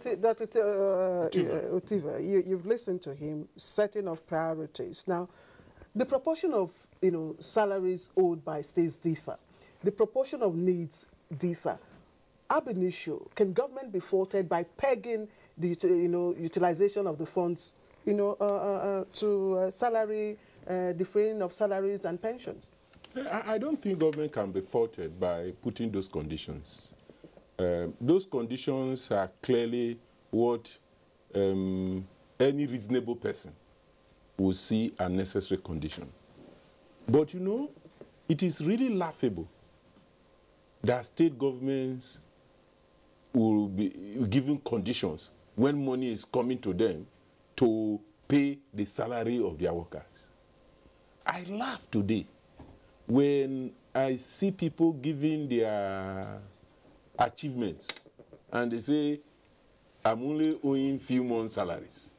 [SPEAKER 1] Otiva, you've listened to him, setting of priorities. Now, the proportion of, you know, salaries owed by states differ. The proportion of needs differ. Ab initio, can government be faulted by pegging the, you know, utilization of the funds, you know, to salary, defraying of salaries and pensions?
[SPEAKER 7] I don't think government can be faulted by putting those conditions. Those conditions are clearly what any reasonable person will see a necessary condition. But, you know, it is really laughable that state governments will be given conditions when money is coming to them to pay the salary of their workers. I laugh today when I see people giving their achievements and they say, I'm only owing few months' salaries.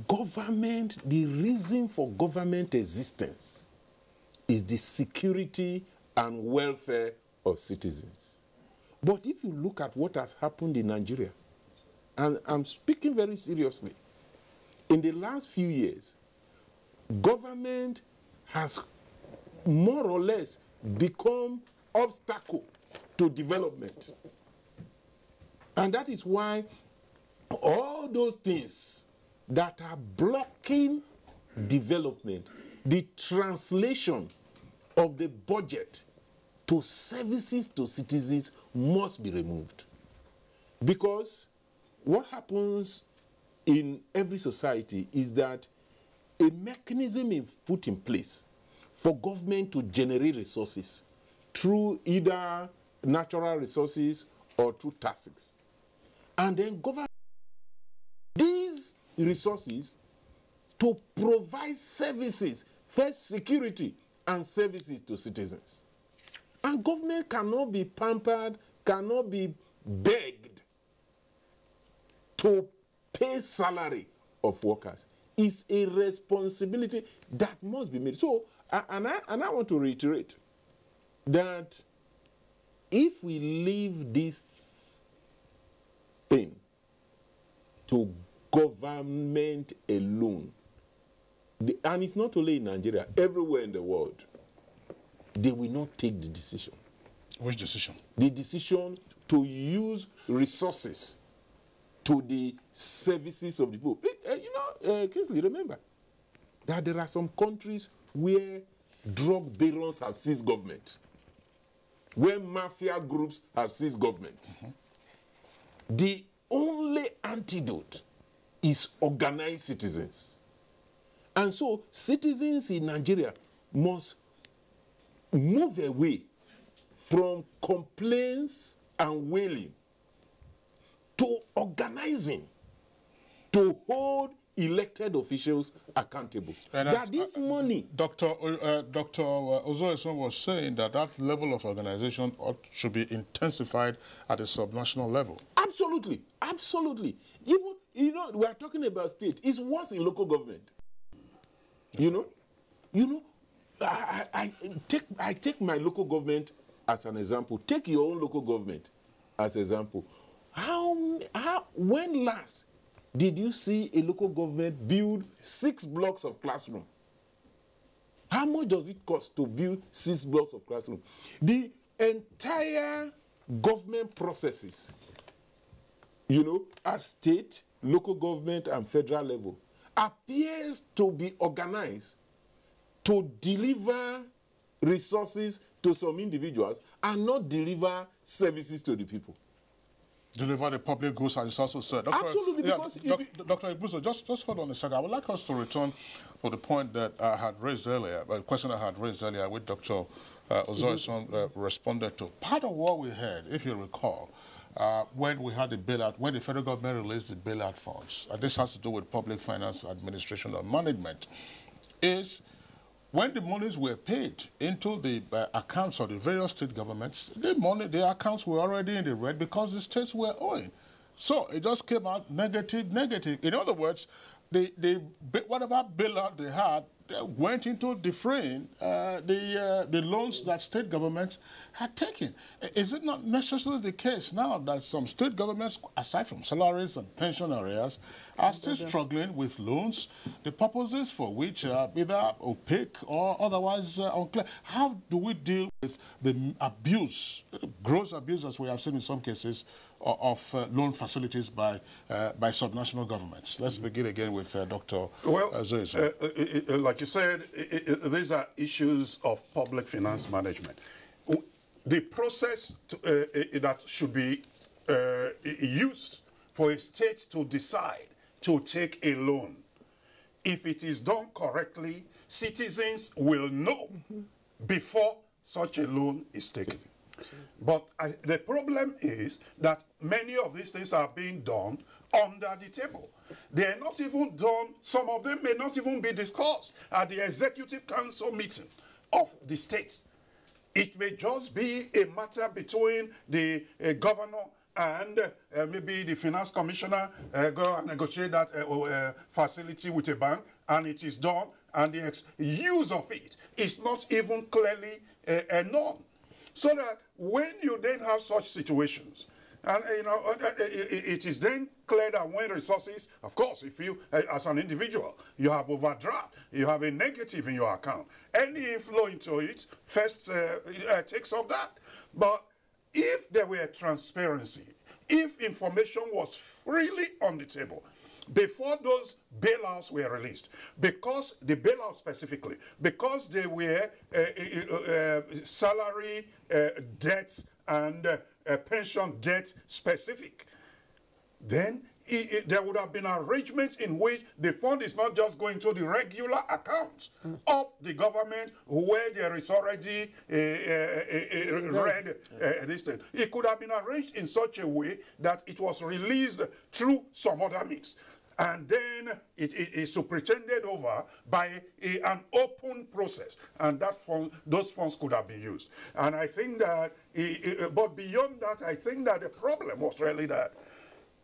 [SPEAKER 7] Government, the reason for government existence is the security and welfare of citizens. But if you look at what has happened in Nigeria, and I'm speaking very seriously, in the last few years, government has more or less become obstacle to development. And that is why all those things that are blocking development, the translation of the budget to services to citizens must be removed. Because what happens in every society is that a mechanism is put in place for government to generate resources through either natural resources or through taxes. And then government these resources to provide services, first security and services to citizens. And government cannot be pampered, cannot be begged to pay salary of workers. It's a responsibility that must be made. So, and I want to reiterate that if we leave this thing to government alone, and it's not only in Nigeria, everywhere in the world, they will not take the decision.
[SPEAKER 3] Which decision?
[SPEAKER 7] The decision to use resources to the services of the people. Kingsley, remember that there are some countries where drug barons have seized government, where mafia groups have seized government. Mm-hmm. The only antidote is organized citizens. And so citizens in Nigeria must move away from complaints and wailing to organizing, to hold elected officials accountable. And that this money...
[SPEAKER 3] Dr. Ozoeson was saying that that level of organization should be intensified at a subnational level.
[SPEAKER 7] Absolutely, absolutely. Even, we are talking about state. It's worse in local government. You know, I take my local government as an example. Take your own local government as an example. When last did you see a local government build 6 blocks of classroom? How much does it cost to build 6 blocks of classroom? The entire government processes, at state, local government, and federal level, appears to be organized to deliver resources to some individuals and not deliver services to the people.
[SPEAKER 3] Deliver the public goods, as it's also said.
[SPEAKER 7] Absolutely, because
[SPEAKER 3] Dr. Abuja, just hold on a second. I would like us to return to the point that I had raised earlier, a question I had raised earlier, which Dr. Ozoeson responded to. Part of what we heard, if you recall, when we had the bailout, when the federal government released the bailout funds, and this has to do with public finance administration and management, is when the monies were paid into the accounts of the various state governments, the accounts were already in the red because the states were owing. So it just came out negative. In other words, whatever bailout they had went into defraying the loans that state governments had taken. Is it not necessarily the case now that some state governments, aside from salaries and pension areas, are still struggling with loans, the purposes for which are either opaque or otherwise unclear? How do we deal with the abuse, gross abuse, as we have seen in some cases, of loan facilities by subnational governments? Let's begin again with Dr. Ozoeson.
[SPEAKER 5] Like you said, these are issues of public finance management. The process that should be used for a state to decide to take a loan, if it is done correctly, citizens will know before such a loan is taken. But the problem is that many of these things are being done under the table. They are not even done, some of them may not even be discussed at the Executive Council meeting of the state. It may just be a matter between the governor and maybe the finance commissioner go and negotiate that facility with a bank, and it is done, and the use of it is not even clearly known. So that when you then have such situations, and it is then clear that when resources, of course, if you, as an individual, you have overdraft, you have a negative in your account, any inflow into it first takes off that. But if there were transparency, if information was freely on the table, before those bailouts were released, because the bailouts specifically, because they were salary debts and pension debt specific, then there would have been arrangements in which the fund is not just going to the regular account of the government where there is already this thing. It could have been arranged in such a way that it was released through some other means. And then it is superintended over by an open process, and those funds could have been used. And I think that, but beyond that, I think that the problem was really that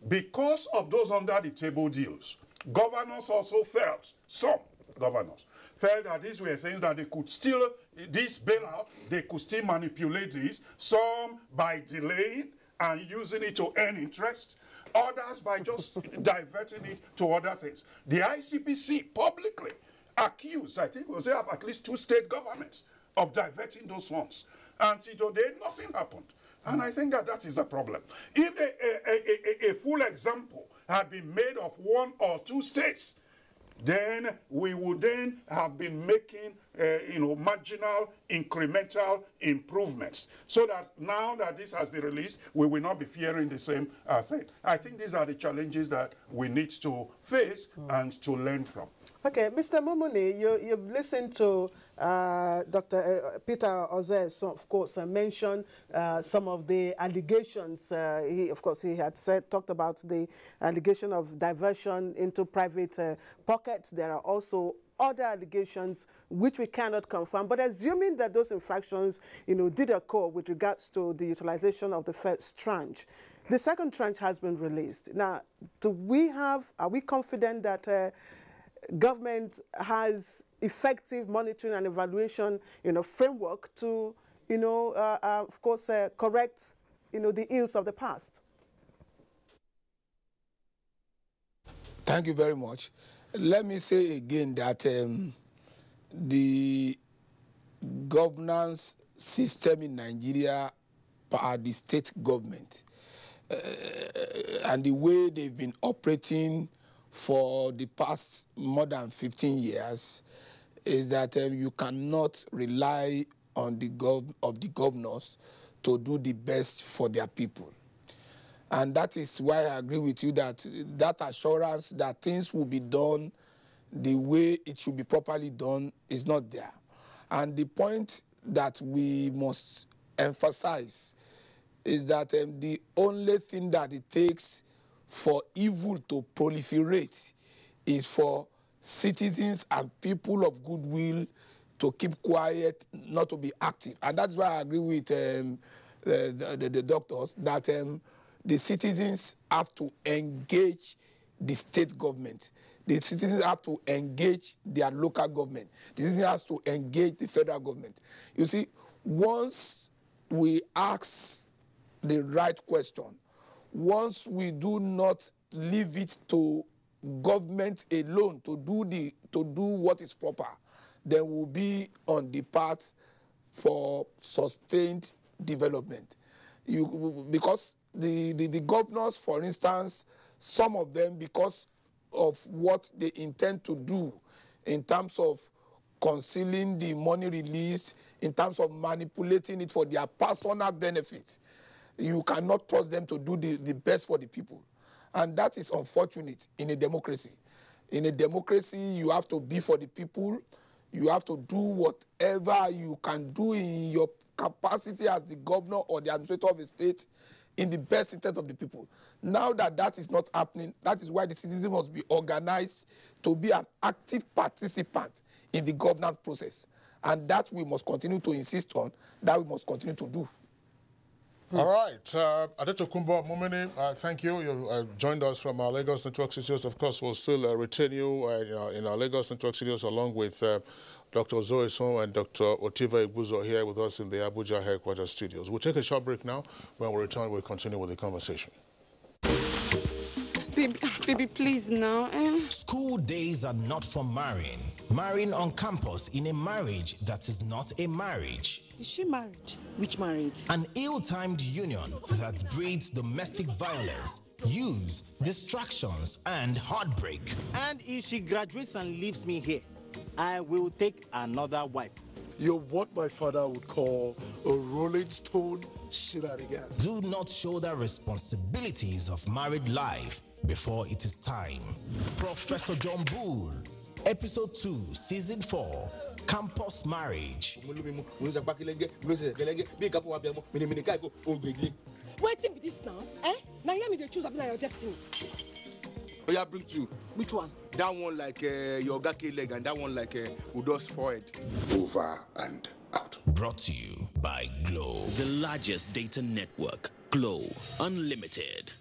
[SPEAKER 5] because of those under-the-table deals, governors also felt, some governors felt that these were things that they could still, this bailout, they could still manipulate this, some by delaying and using it to earn interest, others by just diverting it to other things. The ICPC publicly accused, I think it was at least 2 state governments, of diverting those funds. Until today, nothing happened. And I think that that is the problem. If a full example had been made of 1 or 2 states, then we would then have been making, marginal, incremental improvements. So that now that this has been released, we will not be fearing the same thing. I think these are the challenges that we need to face and to learn from.
[SPEAKER 1] Okay, Mr. Mumuni, you've listened to Dr. Peter Ozoeson, of course, mention some of the allegations. He had talked about the allegation of diversion into private pockets. There are also other allegations which we cannot confirm, but assuming that those infractions, did occur with regards to the utilization of the first tranche, the second tranche has been released. Now, are we confident that government has effective monitoring and evaluation, framework to, of course, correct, the ills of the past?
[SPEAKER 6] Thank you very much. Let me say again that the governance system in Nigeria by the state government and the way they've been operating for the past more than 15 years is that you cannot rely on the governors to do the best for their people. And that is why I agree with you that that assurance that things will be done the way it should be properly done is not there. And the point that we must emphasize is that the only thing that it takes for evil to proliferate is for citizens and people of goodwill to keep quiet, not to be active. And that's why I agree with the doctors that the citizens have to engage the state government. The citizens have to engage their local government. The citizens have to engage the federal government. You see, once we ask the right question, once we do not leave it to government alone to do what is proper, then we'll be on the path for sustained development. Because the governors, for instance, some of them, because of what they intend to do in terms of concealing the money released, in terms of manipulating it for their personal benefit, you cannot trust them to do the best for the people. And that is unfortunate in a democracy. In a democracy, you have to be for the people. You have to do whatever you can do in your capacity as the governor or the administrator of a state in the best interest of the people. Now that that is not happening, that is why the citizens must be organized to be an active participant in the governance process. And that we must continue to insist on, that we must continue to do.
[SPEAKER 3] All right. Adetokunbo Mumini, thank you. You joined us from our Lagos Network Studios. Of course, we'll still retain you in our Lagos Network Studios along with Dr. Zoe Son and Dr. Otiva Igbuzo here with us in the Abuja headquarters studios. We'll take a short break now. When we return, we'll continue with the conversation.
[SPEAKER 8] Baby, please now.
[SPEAKER 14] School days are not for marrying. Marrying on campus in a marriage that is not a marriage.
[SPEAKER 8] Is she married? Which marriage?
[SPEAKER 14] An ill-timed union that breeds domestic violence, use, distractions, and heartbreak.
[SPEAKER 9] And if she graduates and leaves me here, I will take another wife.
[SPEAKER 10] You're what my father would call a Rolling Stone shenanigans.
[SPEAKER 14] Do not shoulder responsibilities of married life before it is time. Professor John Bull, Episode 2, Season 4, Campus Marriage.
[SPEAKER 9] Waiting be this now? Now you need to choose your destiny.
[SPEAKER 10] Oh, yeah, bring two.
[SPEAKER 9] Which one?
[SPEAKER 10] That one like your Gaki leg and that one like Udo's forehead. Over and out.
[SPEAKER 14] Brought to you by Glow.
[SPEAKER 22] The largest data network, Glow Unlimited.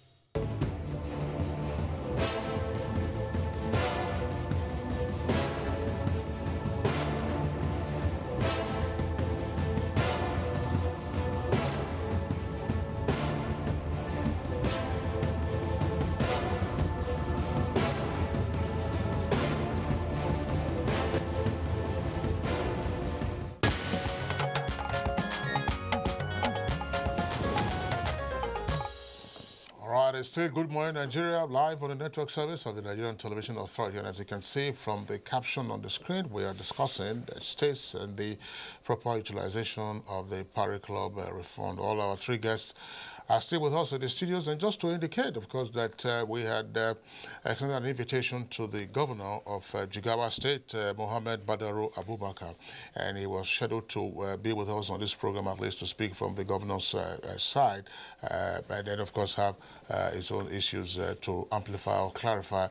[SPEAKER 3] Say good morning, Nigeria, live on the network service of the Nigerian Television Authority. And as you can see from the caption on the screen, we are discussing the states and the proper utilization of the Parry Club refund. All our three guests are still with us in the studios. And just to indicate, of course, that we had extended an invitation to the governor of Jigawa State, Mohammed Badaru Abubakar, and he was scheduled to be with us on this program, at least to speak from the governor's side, and then, of course, have his own issues to amplify or clarify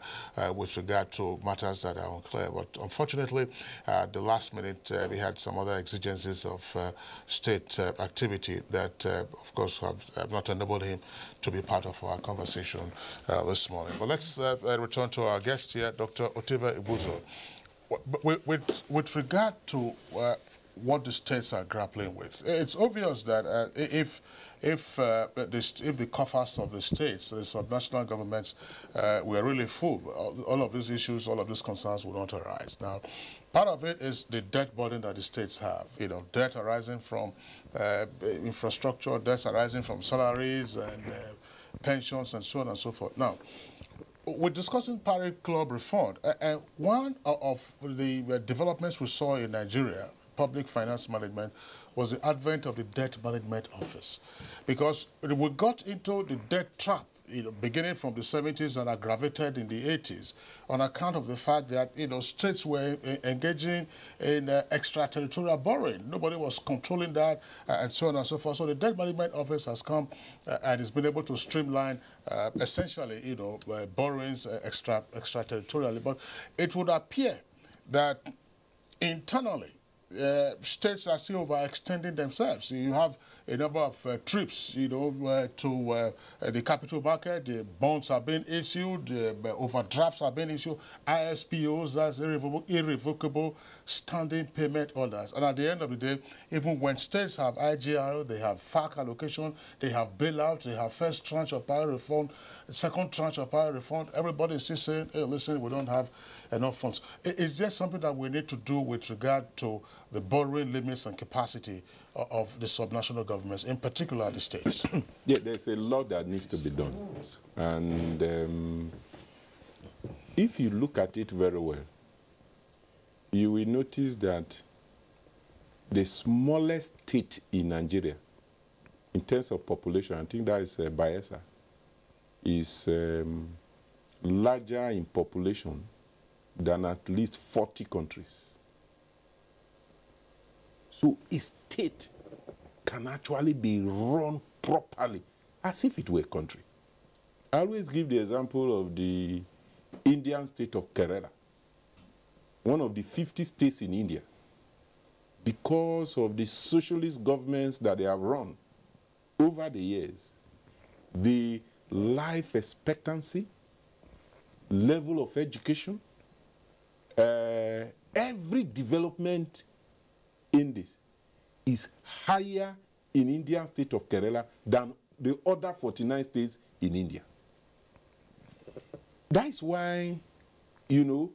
[SPEAKER 3] with regard to matters that are unclear. But unfortunately, at the last minute, we had some other exigencies of state activity that, of course, have not enabled him to be part of our conversation this morning. But let's return to our guest here, Dr. Otiva Igbuzo. With regard to what the states are grappling with, it's obvious that if the coffers of the states, the subnational governments, were really full, all of these issues, all of these concerns would not arise. Now, part of it is the debt burden that the states have. You know, debt arising from infrastructure, debt arising from salaries and pensions and so on and so forth. Now, we're discussing Parity Club refund, and one of the developments we saw in Nigeria, public finance management, was the advent of the Debt Management Office. Because we got into the debt trap, you know, beginning from the 70s and aggravated in the 80s on account of the fact that, you know, states were engaging in extraterritorial borrowing. Nobody was controlling that and so on and so forth. So the Debt Management Office has come and has been able to streamline essentially, you know, borrowings extraterritorially. But it would appear that internally, states are still overextending themselves. You have a number of trips, you know, to the capital market. The bonds are being issued, overdrafts are being issued, ISPOs, that's irrevocable standing payment orders. And at the end of the day, even when states have IGR, they have FAC allocation, they have bailout, they have first tranche of power refund, second tranche of power refund, everybody is still saying, hey, listen, we don't have enough funds. Is there something that we need to do with regard to the borrowing limits and capacity of the subnational governments, in particular the states?
[SPEAKER 7] Yeah, there's a lot that needs to be done. And if you look at it very well, you will notice that the smallest state in Nigeria, in terms of population, I think that is Bayelsa, is larger in population than at least 40 countries. So a state can actually be run properly as if it were a country. I always give the example of the Indian state of Kerala, one of the 50 states in India. Because of the socialist governments that they have run over the years, the life expectancy, level of education, every development in this is higher in Indian state of Kerala than the other 49 states in India. That's why, you know,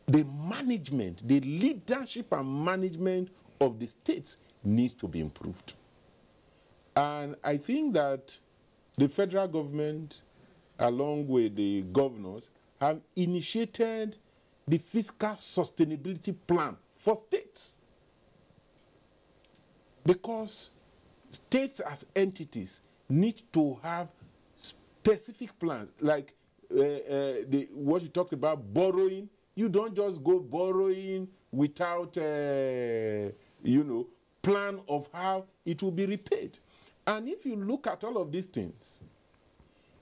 [SPEAKER 7] the management, the leadership and management of the states needs to be improved. And I think that the federal government, along with the governors, have initiated the fiscal sustainability plan for states. Because states as entities need to have specific plans, like what you talked about, borrowing. You don't just go borrowing without, you know, plan of how it will be repaid. And if you look at all of these things,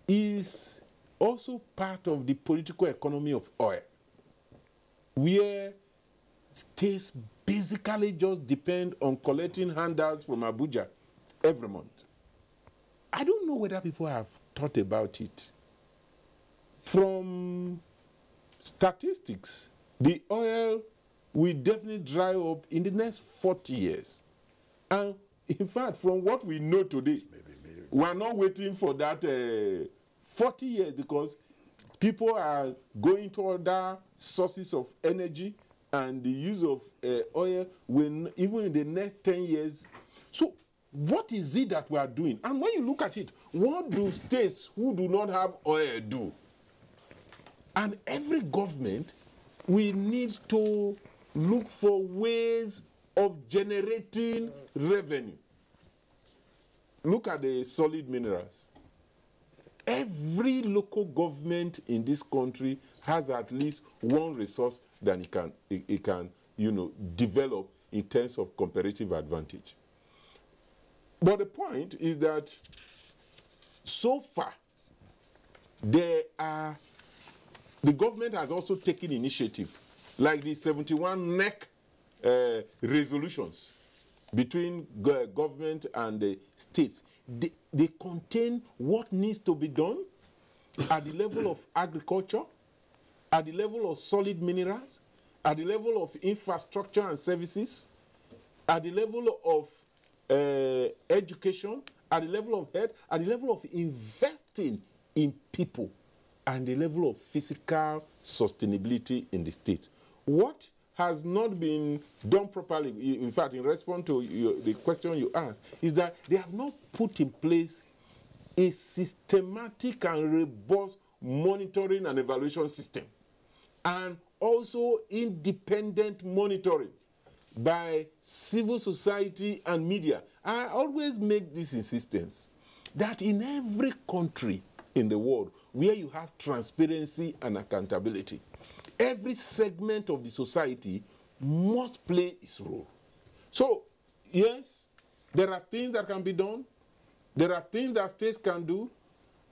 [SPEAKER 7] is also part of the political economy of oil, where states basically just depend on collecting handouts from Abuja every month. I don't know whether people have thought about it. From statistics, the oil will definitely dry up in the next 40 years. And in fact, from what we know today, we are not waiting for that 40 years, because people are going to other sources of energy, and the use of oil will, even in the next 10 years. So what is it that we are doing? And when you look at it, what do states who do not have oil do? And every government will need to look for ways of generating revenue. Look at the solid minerals. Every local government in this country has at least one resource that it can, you know, develop in terms of comparative advantage. But the point is that so far, the government has also taken initiative, like the 71 NEC resolutions between government and the states. They contain what needs to be done at the level of agriculture, at the level of solid minerals, at the level of infrastructure and services, at the level of education, at the level of health, at the level of investing in people, and the level of physical sustainability in the state. What has not been done properly, in fact, in response to the question you asked, is that they have not put in place a systematic and robust monitoring and evaluation system, and also independent monitoring by civil society and media. I always make this insistence that in every country in the world where you have transparency and accountability, every segment of the society must play its role. So, yes, there are things that can be done, there are things that states can do,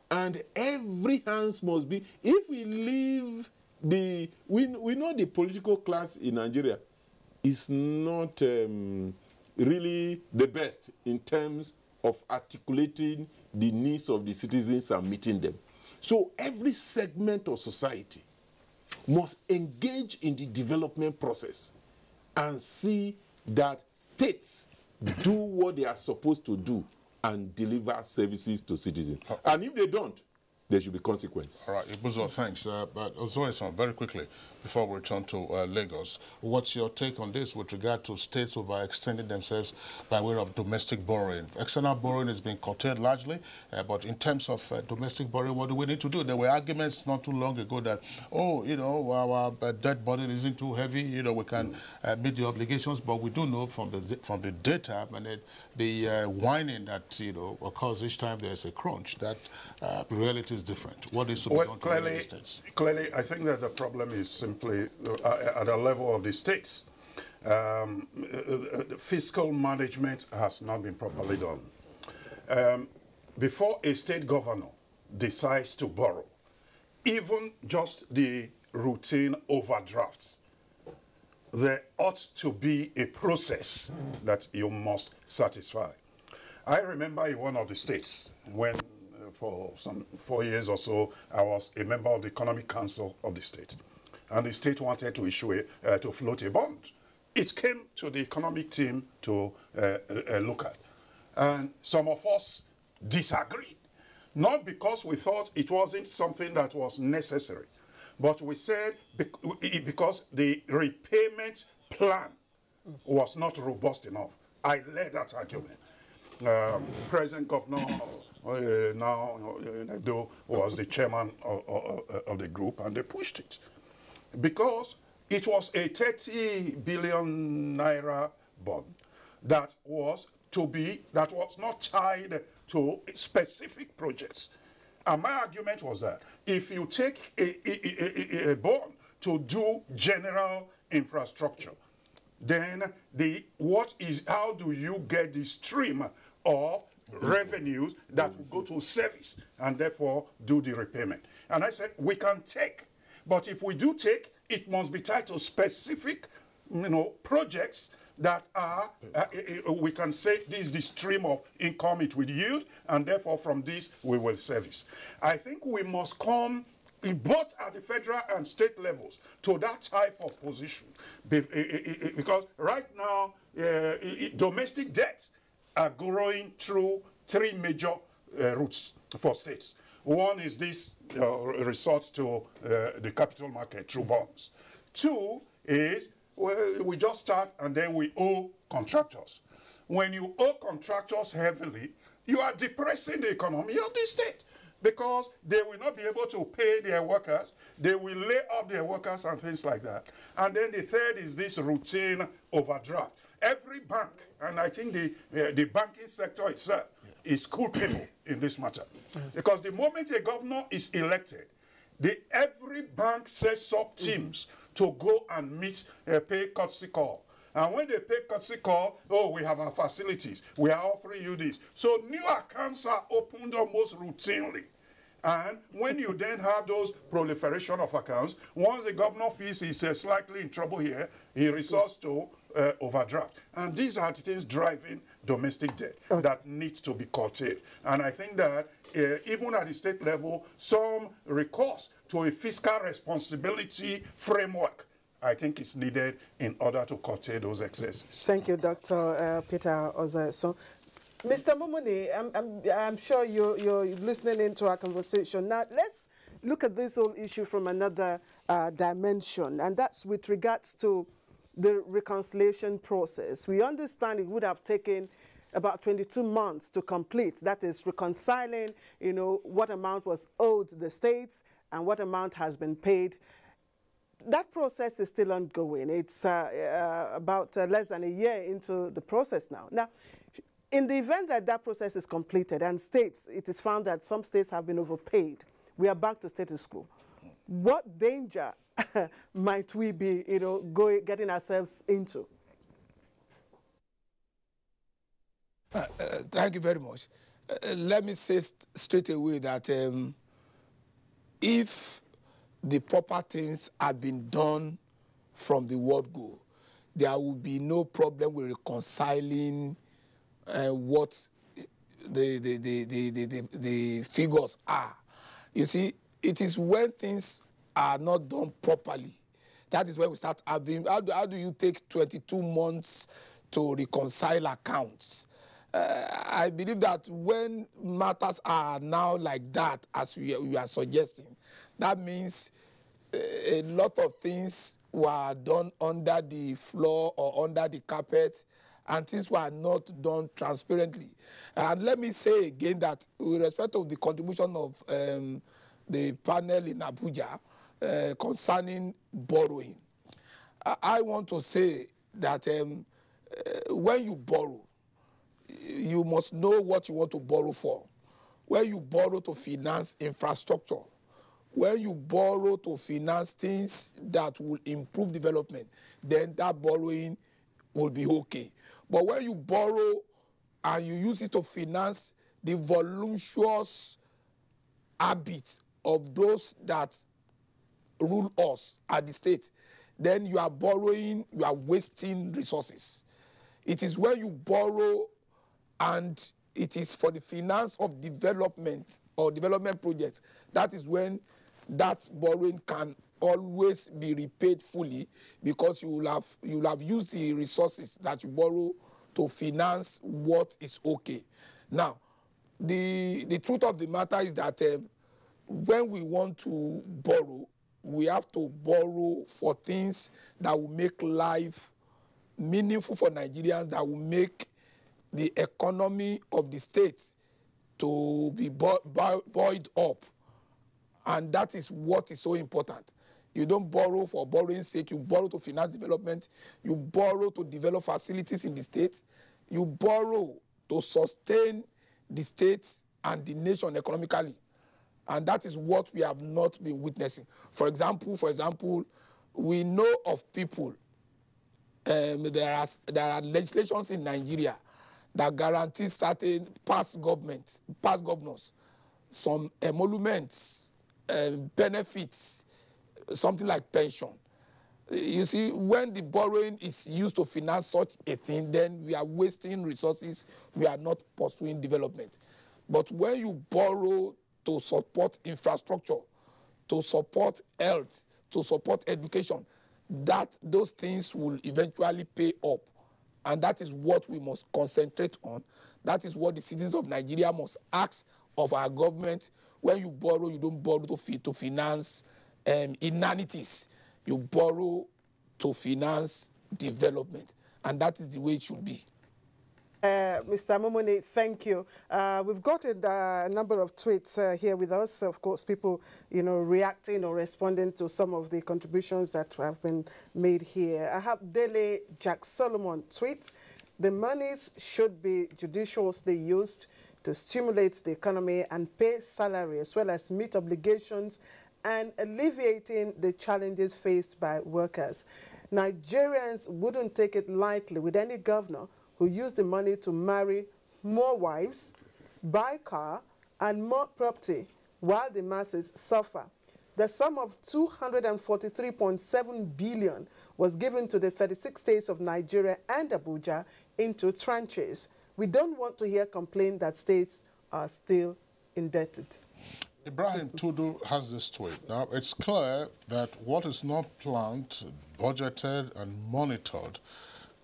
[SPEAKER 7] and every hands must be. If we leave the, we know the political class in Nigeria is not really the best in terms of articulating the needs of the citizens and meeting them. So every segment of society must engage in the development process and see that states do what they are supposed to do and deliver services to citizens. And if they don't, there should be consequence.
[SPEAKER 3] All right, Ibuzo, thanks. But Ozoe-san, very quickly, before we return to Lagos, what's your take on this with regard to states overextending themselves by way of domestic borrowing? External borrowing is being curtailed largely, but in terms of domestic borrowing, what do we need to do? There were arguments not too long ago that, oh, you know, our debt burden isn't too heavy, you know, we can meet the obligations, but we do know from the data and the whining that, you know, occurs each time there's a crunch, that reality is different. What is to be done to the states?
[SPEAKER 5] Clearly, I think that the problem is simply at the level of the states. The fiscal management has not been properly done. Before a state governor decides to borrow, even just the routine overdrafts, there ought to be a process that you must satisfy. I remember in one of the states when for some 4 years or so, I was a member of the Economic Council of the state. And the state wanted to issue to float a bond. It came to the economic team to look at. And some of us disagreed. Not because we thought it wasn't something that was necessary, but we said because the repayment plan was not robust enough. I led that argument. Present Governor now Edo was the chairman of the group, and they pushed it because it was a 30 billion naira bond that was not tied to specific projects. And my argument was that if you take a bond to do general infrastructure, then how do you get the stream of revenues that will go to service and therefore do the repayment? And I said, we can take, but if we do take, it must be tied to specific, projects that are, we can say this is the stream of income it will yield, and therefore from this we will service. I think we must come both at the federal and state levels to that type of position, because right now domestic debts are growing through three major routes for states. One is this resort to the capital market through bonds. Two is, well, we just start and then we owe contractors. When you owe contractors heavily, you are depressing the economy of the state because they will not be able to pay their workers. They will lay off their workers and things like that. And then the third is this routine overdraft. Every bank, and I think the banking sector itself, is cool people in this matter. Because the moment a governor is elected, every bank sets up teams to go and pay courtesy call. And when they pay courtesy call, oh, we have our facilities, we are offering you this. So new accounts are opened almost routinely. And when you then have those proliferation of accounts, once the governor feels he's slightly in trouble here, he resorts to overdraft. And these are the things driving domestic debt that needs to be curtailed. And I think that even at the state level, some recourse to a fiscal responsibility framework I think is needed in order to curtail those excesses.
[SPEAKER 1] Thank you, Dr. Peter Ozeso. Mr. Mumuni, I'm sure you're listening into our conversation. Now, let's look at this whole issue from another dimension, and that's with regards to the reconciliation process. We understand it would have taken about 22 months to complete. That is reconciling, you know, what amount was owed the states and what amount has been paid. That process is still ongoing. It's about less than a year into the process now. Now, in the event that that process is completed and states, it is found that some states have been overpaid, we are back to status quo. What danger might we be, you know, getting ourselves into?
[SPEAKER 6] Thank you very much. Let me say straight away that if the proper things had been done from the word go, there will be no problem with reconciling what the figures are. You see, it is when things are not done properly, that is when we start having, how do you take 22 months to reconcile accounts? I believe that when matters are now like that, as you are suggesting, that means a lot of things were done under the floor or under the carpet, and things were not done transparently. And let me say again that with respect to the contribution of the panel in Abuja concerning borrowing, I want to say that when you borrow, you must know what you want to borrow for. When you borrow to finance infrastructure, when you borrow to finance things that will improve development, then that borrowing will be okay. But when you borrow and you use it to finance the voluptuous habits of those that rule us at the state, then you are borrowing, you are wasting resources. It is when you borrow and it is for the finance of development or development projects, that is when that borrowing can always be repaid fully, because you will have used the resources that you borrow to finance what is okay. Now, the truth of the matter is that when we want to borrow, we have to borrow for things that will make life meaningful for Nigerians, that will make the economy of the state to be buoyed up. And that is what is so important. You don't borrow for borrowing's sake. You borrow to finance development. You borrow to develop facilities in the state. You borrow to sustain the state and the nation economically. And that is what we have not been witnessing. For example, we know of people, there are legislations in Nigeria that guarantee certain past governors some emoluments, benefits, something like pension. You see, when the borrowing is used to finance such a thing, then we are wasting resources, we are not pursuing development. But when you borrow to support infrastructure, to support health, to support education, those things will eventually pay up. And that is what we must concentrate on. That is what the citizens of Nigeria must ask of our government. When you borrow, you don't borrow to finance inanities. You borrow to finance development. And that is the way it should be.
[SPEAKER 1] Mr. Momone, thank you. We've got a number of tweets here with us. Of course, people, you know, reacting or responding to some of the contributions that have been made here. I have Dele Jack Solomon tweet: the monies should be judiciously used to stimulate the economy and pay salary, as well as meet obligations and alleviating the challenges faced by workers. Nigerians wouldn't take it lightly with any governor who used the money to marry more wives, buy car, and more property, while the masses suffer. The sum of 243.7 billion was given to the 36 states of Nigeria and Abuja into tranches. We don't want to hear complaint that states are still indebted.
[SPEAKER 3] Ibrahim Tudu has this tweet. Now, it's clear that what is not planned budgeted and monitored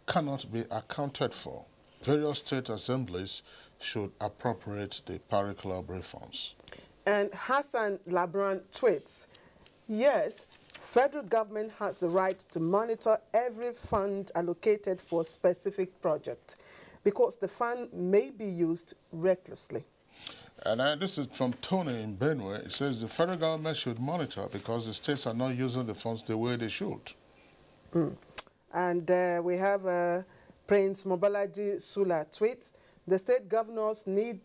[SPEAKER 3] cannot be accounted for. Various state assemblies should appropriate the Parry Club refunds.
[SPEAKER 1] And Hassan Labran tweets, yes, federal government has the right to monitor every fund allocated for a specific project because the fund may be used recklessly.
[SPEAKER 3] And this is from Tony in Benue. It says the federal government should monitor because the states are not using the funds the way they should.
[SPEAKER 1] And we have Prince Mobalaji Sula tweets, the state governors need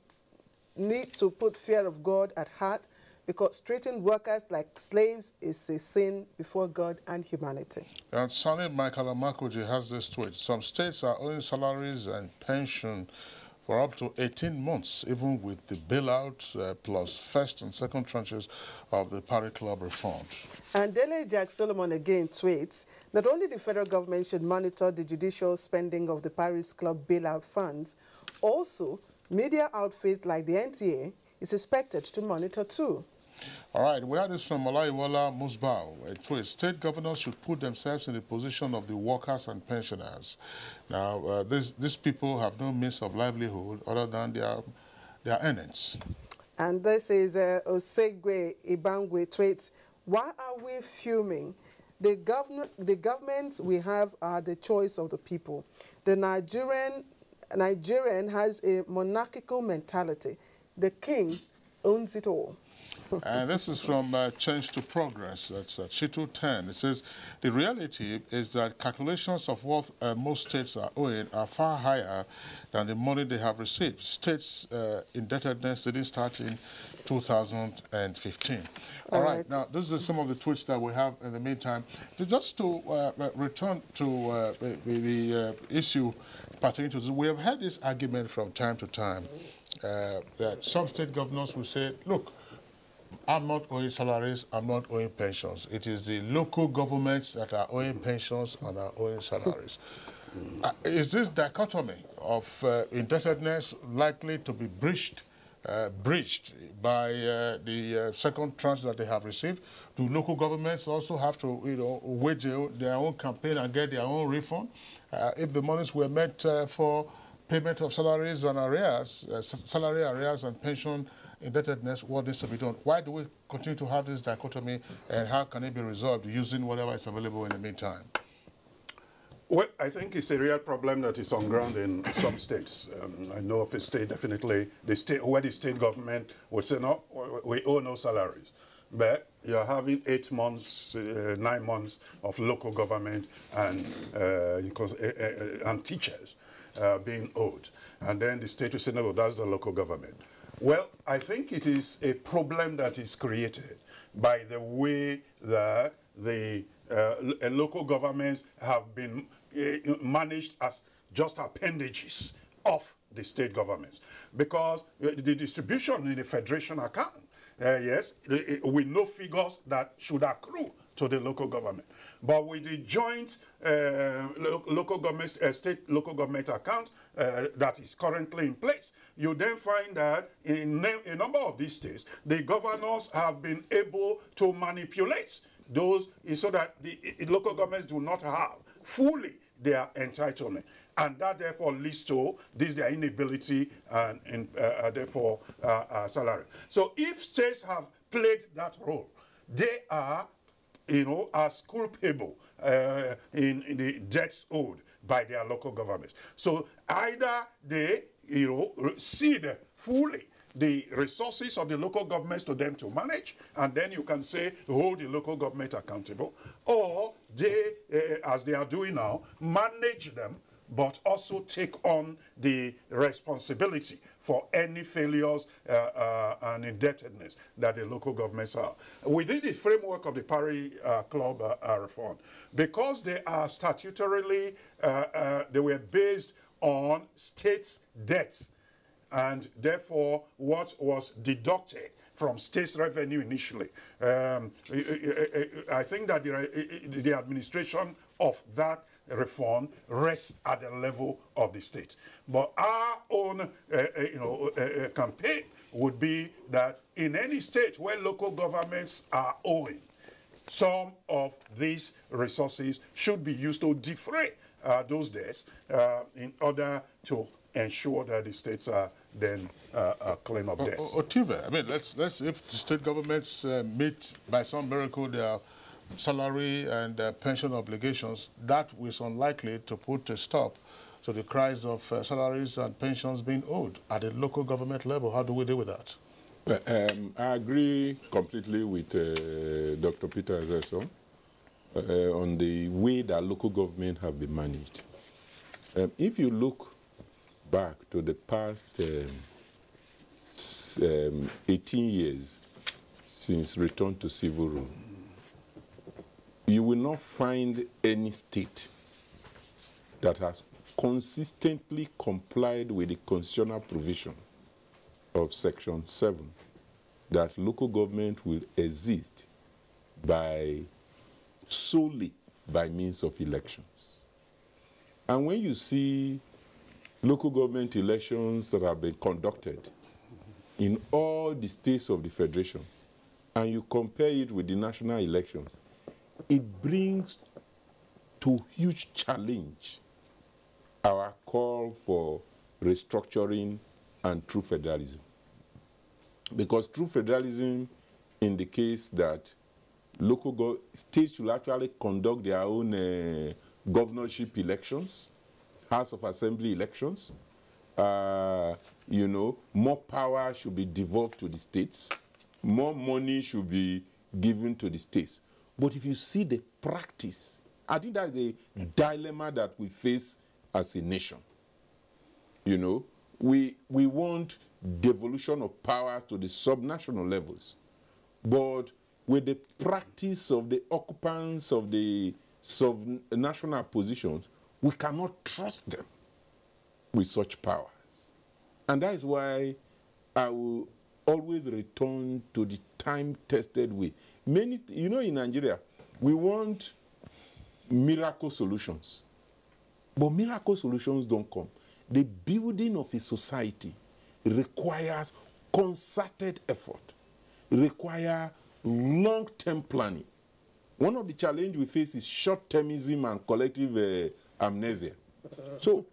[SPEAKER 1] to put fear of God at heart because treating workers like slaves is a sin before God and humanity.
[SPEAKER 3] And Sonny Michael Amakoji has this tweet. Some states are owing salaries and pension for up to 18 months, even with the bailout plus first and second tranches of the Parry Club refund.
[SPEAKER 1] And Dele Jack Solomon again tweets, not only the federal government should monitor the judicial spending of the Paris Club bailout funds, also media outfit like the NTA is expected to monitor too.
[SPEAKER 3] All right, we had this from Olaiwola Musbao. It tweets, state governors should put themselves in the position of the workers and pensioners. Now, these people have no means of livelihood other than their earnings.
[SPEAKER 1] And this is Osegwe Ibangwe tweets, why are we fuming? The governments we have are the choice of the people. The Nigerian has a monarchical mentality. The king owns it all.
[SPEAKER 3] And this is from Change to Progress. That's Shitu 10. It says, the reality is that calculations of what most states are owing are far higher than the money they have received. States' indebtedness didn't start in 2015. All right. Now, this is some of the tweets that we have in the meantime. Just to return to the issue pertaining to this, we have had this argument from time to time that some state governors will say, look, I'm not owing salaries, I'm not owing pensions. It is the local governments that are owing pensions and are owing salaries. Is this dichotomy of indebtedness likely to be breached by the second tranche that they have received? Do local governments also have to, wage their own campaign and get their own refund? If the monies were meant for payment of salaries and arrears, salary arrears and pension indebtedness, what needs to be done? Why do we continue to have this dichotomy, and how can it be resolved using whatever is available in the meantime?
[SPEAKER 5] Well, I think it's a real problem that is on ground in some states. I know of a state, definitely, where the state government would say, no, we owe no salaries. But you're having 8 months, 9 months of local government and teachers being owed. And then the state will say, no, that's the local government. Well, I think it is a problem that is created by the way that the local governments have been managed as just appendages of the state governments. Because the distribution in the federation account, yes, we know figures that should accrue to the local government. But with the joint local government, state local government account that is currently in place, you then find that in a number of these states, the governors have been able to manipulate those so that the local governments do not have fully their entitlement. And that therefore leads to their inability and therefore salary. So if states have played that role, they are, are culpable in the debts owed by their local governments. So either they, cede fully the resources of the local governments to them to manage, and then you can say hold the local government accountable, or they, as they are doing now, manage them, but also take on the responsibility for any failures and indebtedness that the local governments are. Within the framework of the Parry Club reform, because they are statutorily, they were based on states' debts, and therefore what was deducted from state's revenue initially. I think that the administration of that reform rests at the level of the state. But our own campaign would be that in any state where local governments are owing, some of these resources should be used to defray those debts in order to ensure that the states are then clean up debts.
[SPEAKER 3] Otive, I mean, let's if the state governments meet by some miracle their salary and pension obligations, that is unlikely to put a stop to the cries of salaries and pensions being owed at the local government level. How do we deal with that?
[SPEAKER 7] Well, I agree completely with Dr. Peter Azeso on the way that local government have been managed. If you look back to the past 18 years since return to civil rule, you will not find any state that has consistently complied with the constitutional provision of Section 7 that local government will exist solely by means of elections. And when you see local government elections that have been conducted in all the states of the Federation, and you compare it with the national elections, it brings to huge challenge our call for restructuring and true federalism. Because true federalism indicates that states should actually conduct their own governorship elections, House of Assembly elections. You know, more power should be devolved to the states. More money should be given to the states. But if you see the practice, I think that's a dilemma that we face as a nation. You know, we want devolution of powers to the subnational levels. But with the practice of the occupants of the subnational positions, we cannot trust them with such powers. And that is why I will always return to the time-tested way. You know, in Nigeria, we want miracle solutions. But miracle solutions don't come. The building of a society requires concerted effort, requires long-term planning. One of the challenges we face is short-termism and collective amnesia. So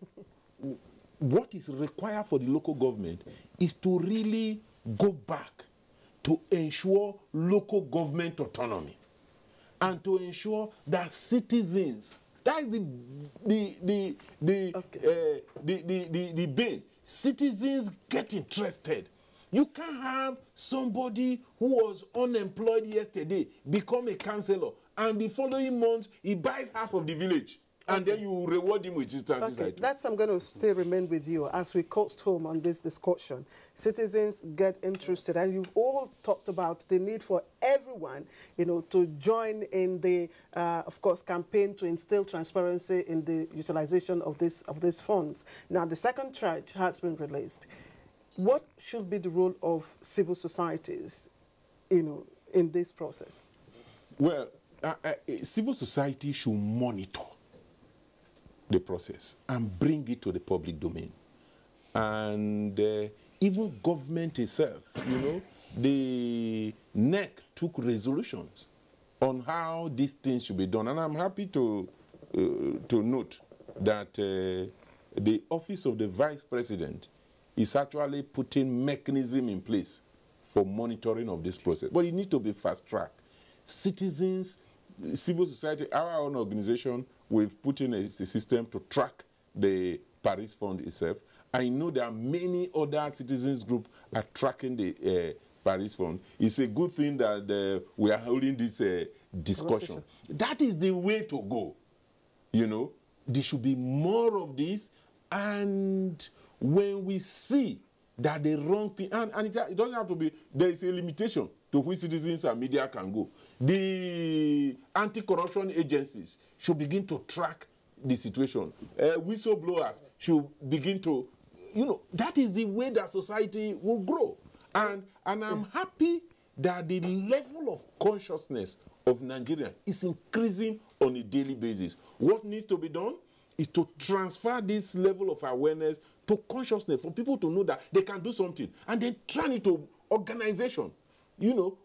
[SPEAKER 7] what is required for the local government is to really go back to ensure local government autonomy and to ensure that citizens, that's the bane. Citizens get interested. You can't have somebody who was unemployed yesterday become a councillor, and the following month he buys half of the village, and then you reward him with instances.
[SPEAKER 1] Okay, that's I'm going to still remain with you as we coast home on this discussion. Citizens get interested, and you've all talked about the need for everyone, you know, to join in the, of course, campaign to instill transparency in the utilization of these funds. Now, the second tranche has been released. What should be the role of civil societies, you know, in this process?
[SPEAKER 7] Well, civil society should monitor the process and bring it to the public domain. And even government itself, you know, the NEC took resolutions on how these things should be done. And I'm happy to note that the Office of the Vice President is actually putting mechanism in place for monitoring of this process. But it needs to be fast-tracked. Citizens, civil society, our own organization, we've put in a system to track the Paris Fund itself. I know there are many other citizens groups are tracking the Paris Fund. It's a good thing that we are holding this discussion. That is the way to go. You know, there should be more of this, and when we see that the wrong thing, and it doesn't have to be, there is a limitation to which citizens and media can go. The anti-corruption agencies should begin to track the situation. Whistleblowers should begin to, you know, that is the way that society will grow. And I'm happy that the level of consciousness of Nigeria is increasing on a daily basis. What needs to be done is to transfer this level of awareness to consciousness for people to know that they can do something, and then turn it to organization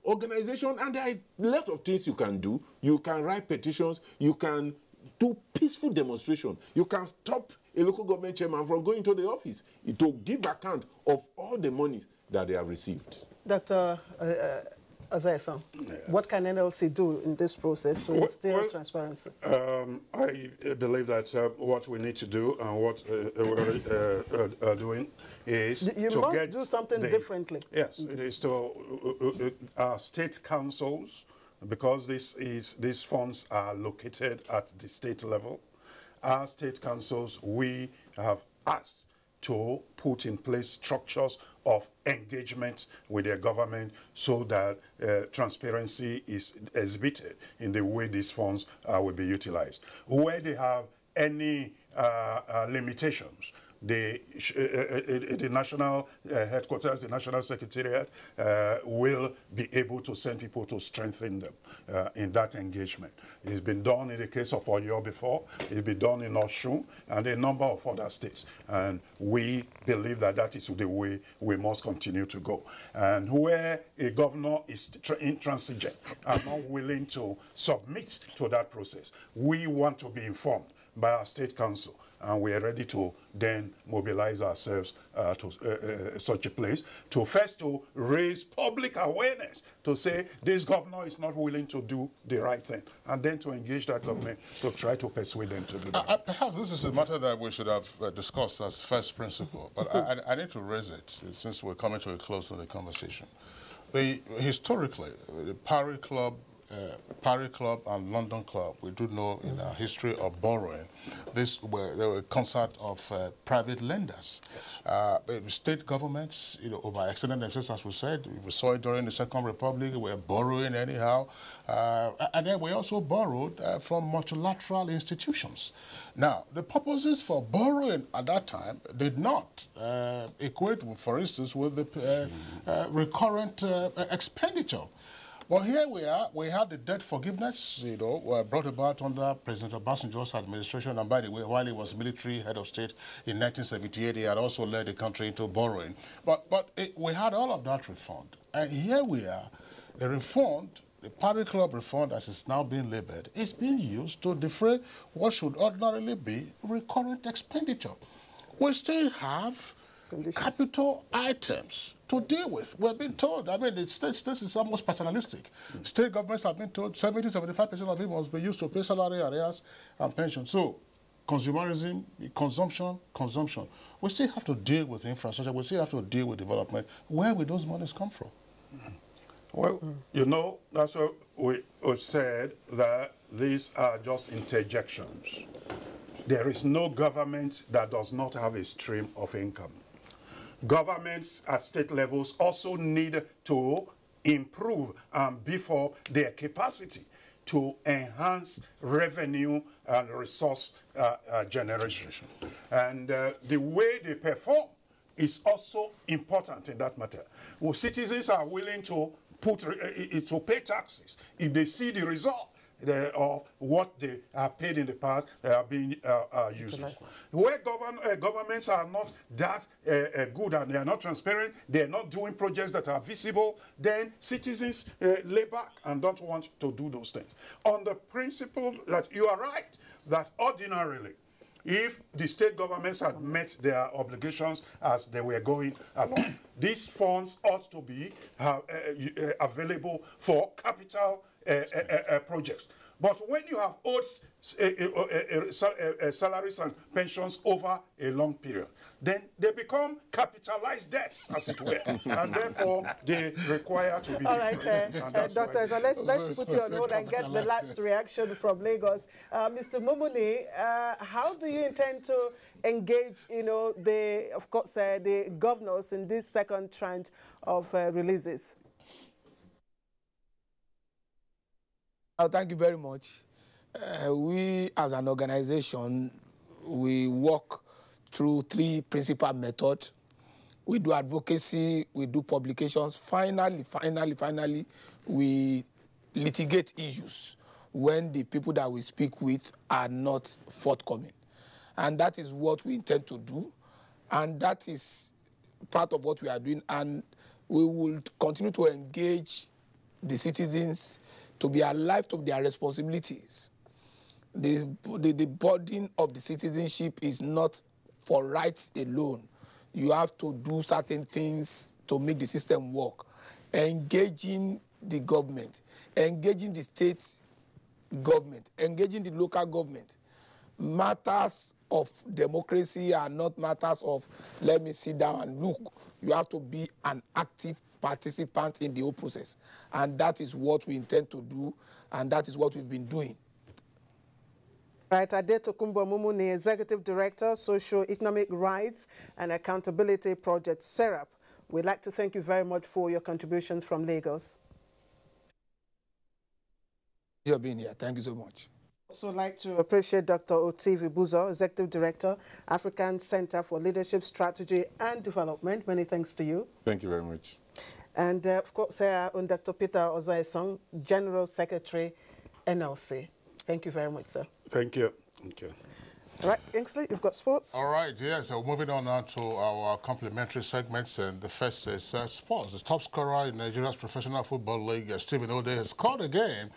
[SPEAKER 7] organization, and there are a lot of things you can do. You can write petitions, you can do peaceful demonstration, you can stop a local government chairman from going to the office to give account of all the monies that they have received.
[SPEAKER 1] Dr. Azayasan, what can NLC do in this process to instill transparency?
[SPEAKER 5] I believe that what we need to do and what we're doing is
[SPEAKER 1] you must do something differently.
[SPEAKER 5] Yes, it is to our state councils, because these funds are located at the state level. Our state councils, we have asked to put in place structures of engagement with their government so that transparency is exhibited in the way these funds will be utilized. Where they have any limitations, the national headquarters, the national secretariat will be able to send people to strengthen them in that engagement. It's been done in the case of Oyo before, it's been done in Osun and a number of other states. And we believe that that is the way we must continue to go. And where a governor is intransigent and not willing to submit to that process, we want to be informed by our state council, and we are ready to then mobilize ourselves to such a place to first to raise public awareness, to say this governor is not willing to do the right thing, and then to engage that government to try to persuade them to do that.
[SPEAKER 3] Perhaps this is a matter that we should have discussed as first principle, but I need to raise it since we're coming to a close of the conversation. Historically, the Paris Club and London Club, we do know in our history of borrowing, there were a concert of private lenders. Yes. State governments, overextended themselves, as we said. We saw it during the Second Republic. We were borrowing anyhow. And then we also borrowed from multilateral institutions. Now, the purposes for borrowing at that time did not equate, for instance, with the recurrent expenditure. Well, here we are. We had the debt forgiveness, brought about under President Obasanjo's administration. And by the way, while he was military head of state in 1978, he had also led the country into borrowing. But we had all of that refund. And here we are. The refund, the Paris Club refund, as it's now being labeled, is being used to defray what should ordinarily be recurrent expenditure. We still have capital items to deal with. We're being told, the states, this is almost paternalistic. State governments have been told 70–75% of it must be used to pay salary arrears and pension. So, consumerism, consumption. We still have to deal with infrastructure. We still have to deal with development. Where will those monies come from?
[SPEAKER 5] Well, that's what we said, that these are just interjections. There is no government that does not have a stream of income. Governments at state levels also need to improve and beef up their capacity to enhance revenue and resource generation. And the way they perform is also important in that matter. Well, citizens are willing to pay taxes if they see the result of what they have paid in the past are being used. Where governments are not that good and they are not transparent, they are not doing projects that are visible, then citizens lay back and don't want to do those things. On the principle that you are right, that ordinarily, if the state governments had met their obligations as they were going along, these funds ought to be available for capital projects. But when you have owed salaries and pensions over a long period, then they become capitalized debts, as it were, and therefore they require to be.
[SPEAKER 1] All right, Doctor, so let's put you on hold and get the last reaction from Lagos. Mr. Mumuni, how do you intend to engage, the governors in this second tranche of releases?
[SPEAKER 6] Thank you very much. We, as an organization, we work through 3 principal methods. We do advocacy, we do publications. Finally, we litigate issues when the people that we speak with are not forthcoming. And that is what we intend to do. And that is part of what we are doing. And we will continue to engage the citizens to be alive to their responsibilities. The burden of the citizenship is not for rights alone. You have to do certain things to make the system work. Engaging the government, engaging the state government, engaging the local government. Matters of democracy are not matters of let me sit down and look. You have to be an active participant in the whole process. And that is what we intend to do, and that is what we've been doing.
[SPEAKER 1] Right, Adetokunbo Mumuni, Executive Director, Social Economic Rights and Accountability Project, SERAP. We'd like to thank you very much for your contributions from Lagos.
[SPEAKER 6] You're being here. Thank you so much.
[SPEAKER 1] Also like to appreciate Dr. Otivi Buzo, Executive Director, African Center for Leadership Strategy and Development. Many thanks to you.
[SPEAKER 7] Thank you very much.
[SPEAKER 1] And of course, Dr. Peter Ozaesong, General Secretary, NLC. Thank you very much, sir.
[SPEAKER 5] Thank you. Thank you.
[SPEAKER 1] All right, Kingsley, you've got sports.
[SPEAKER 3] All right, yes. So moving on now to our complementary segments, and the first is sports. The top scorer in Nigeria's Professional Football League, Stephen Ode, has scored again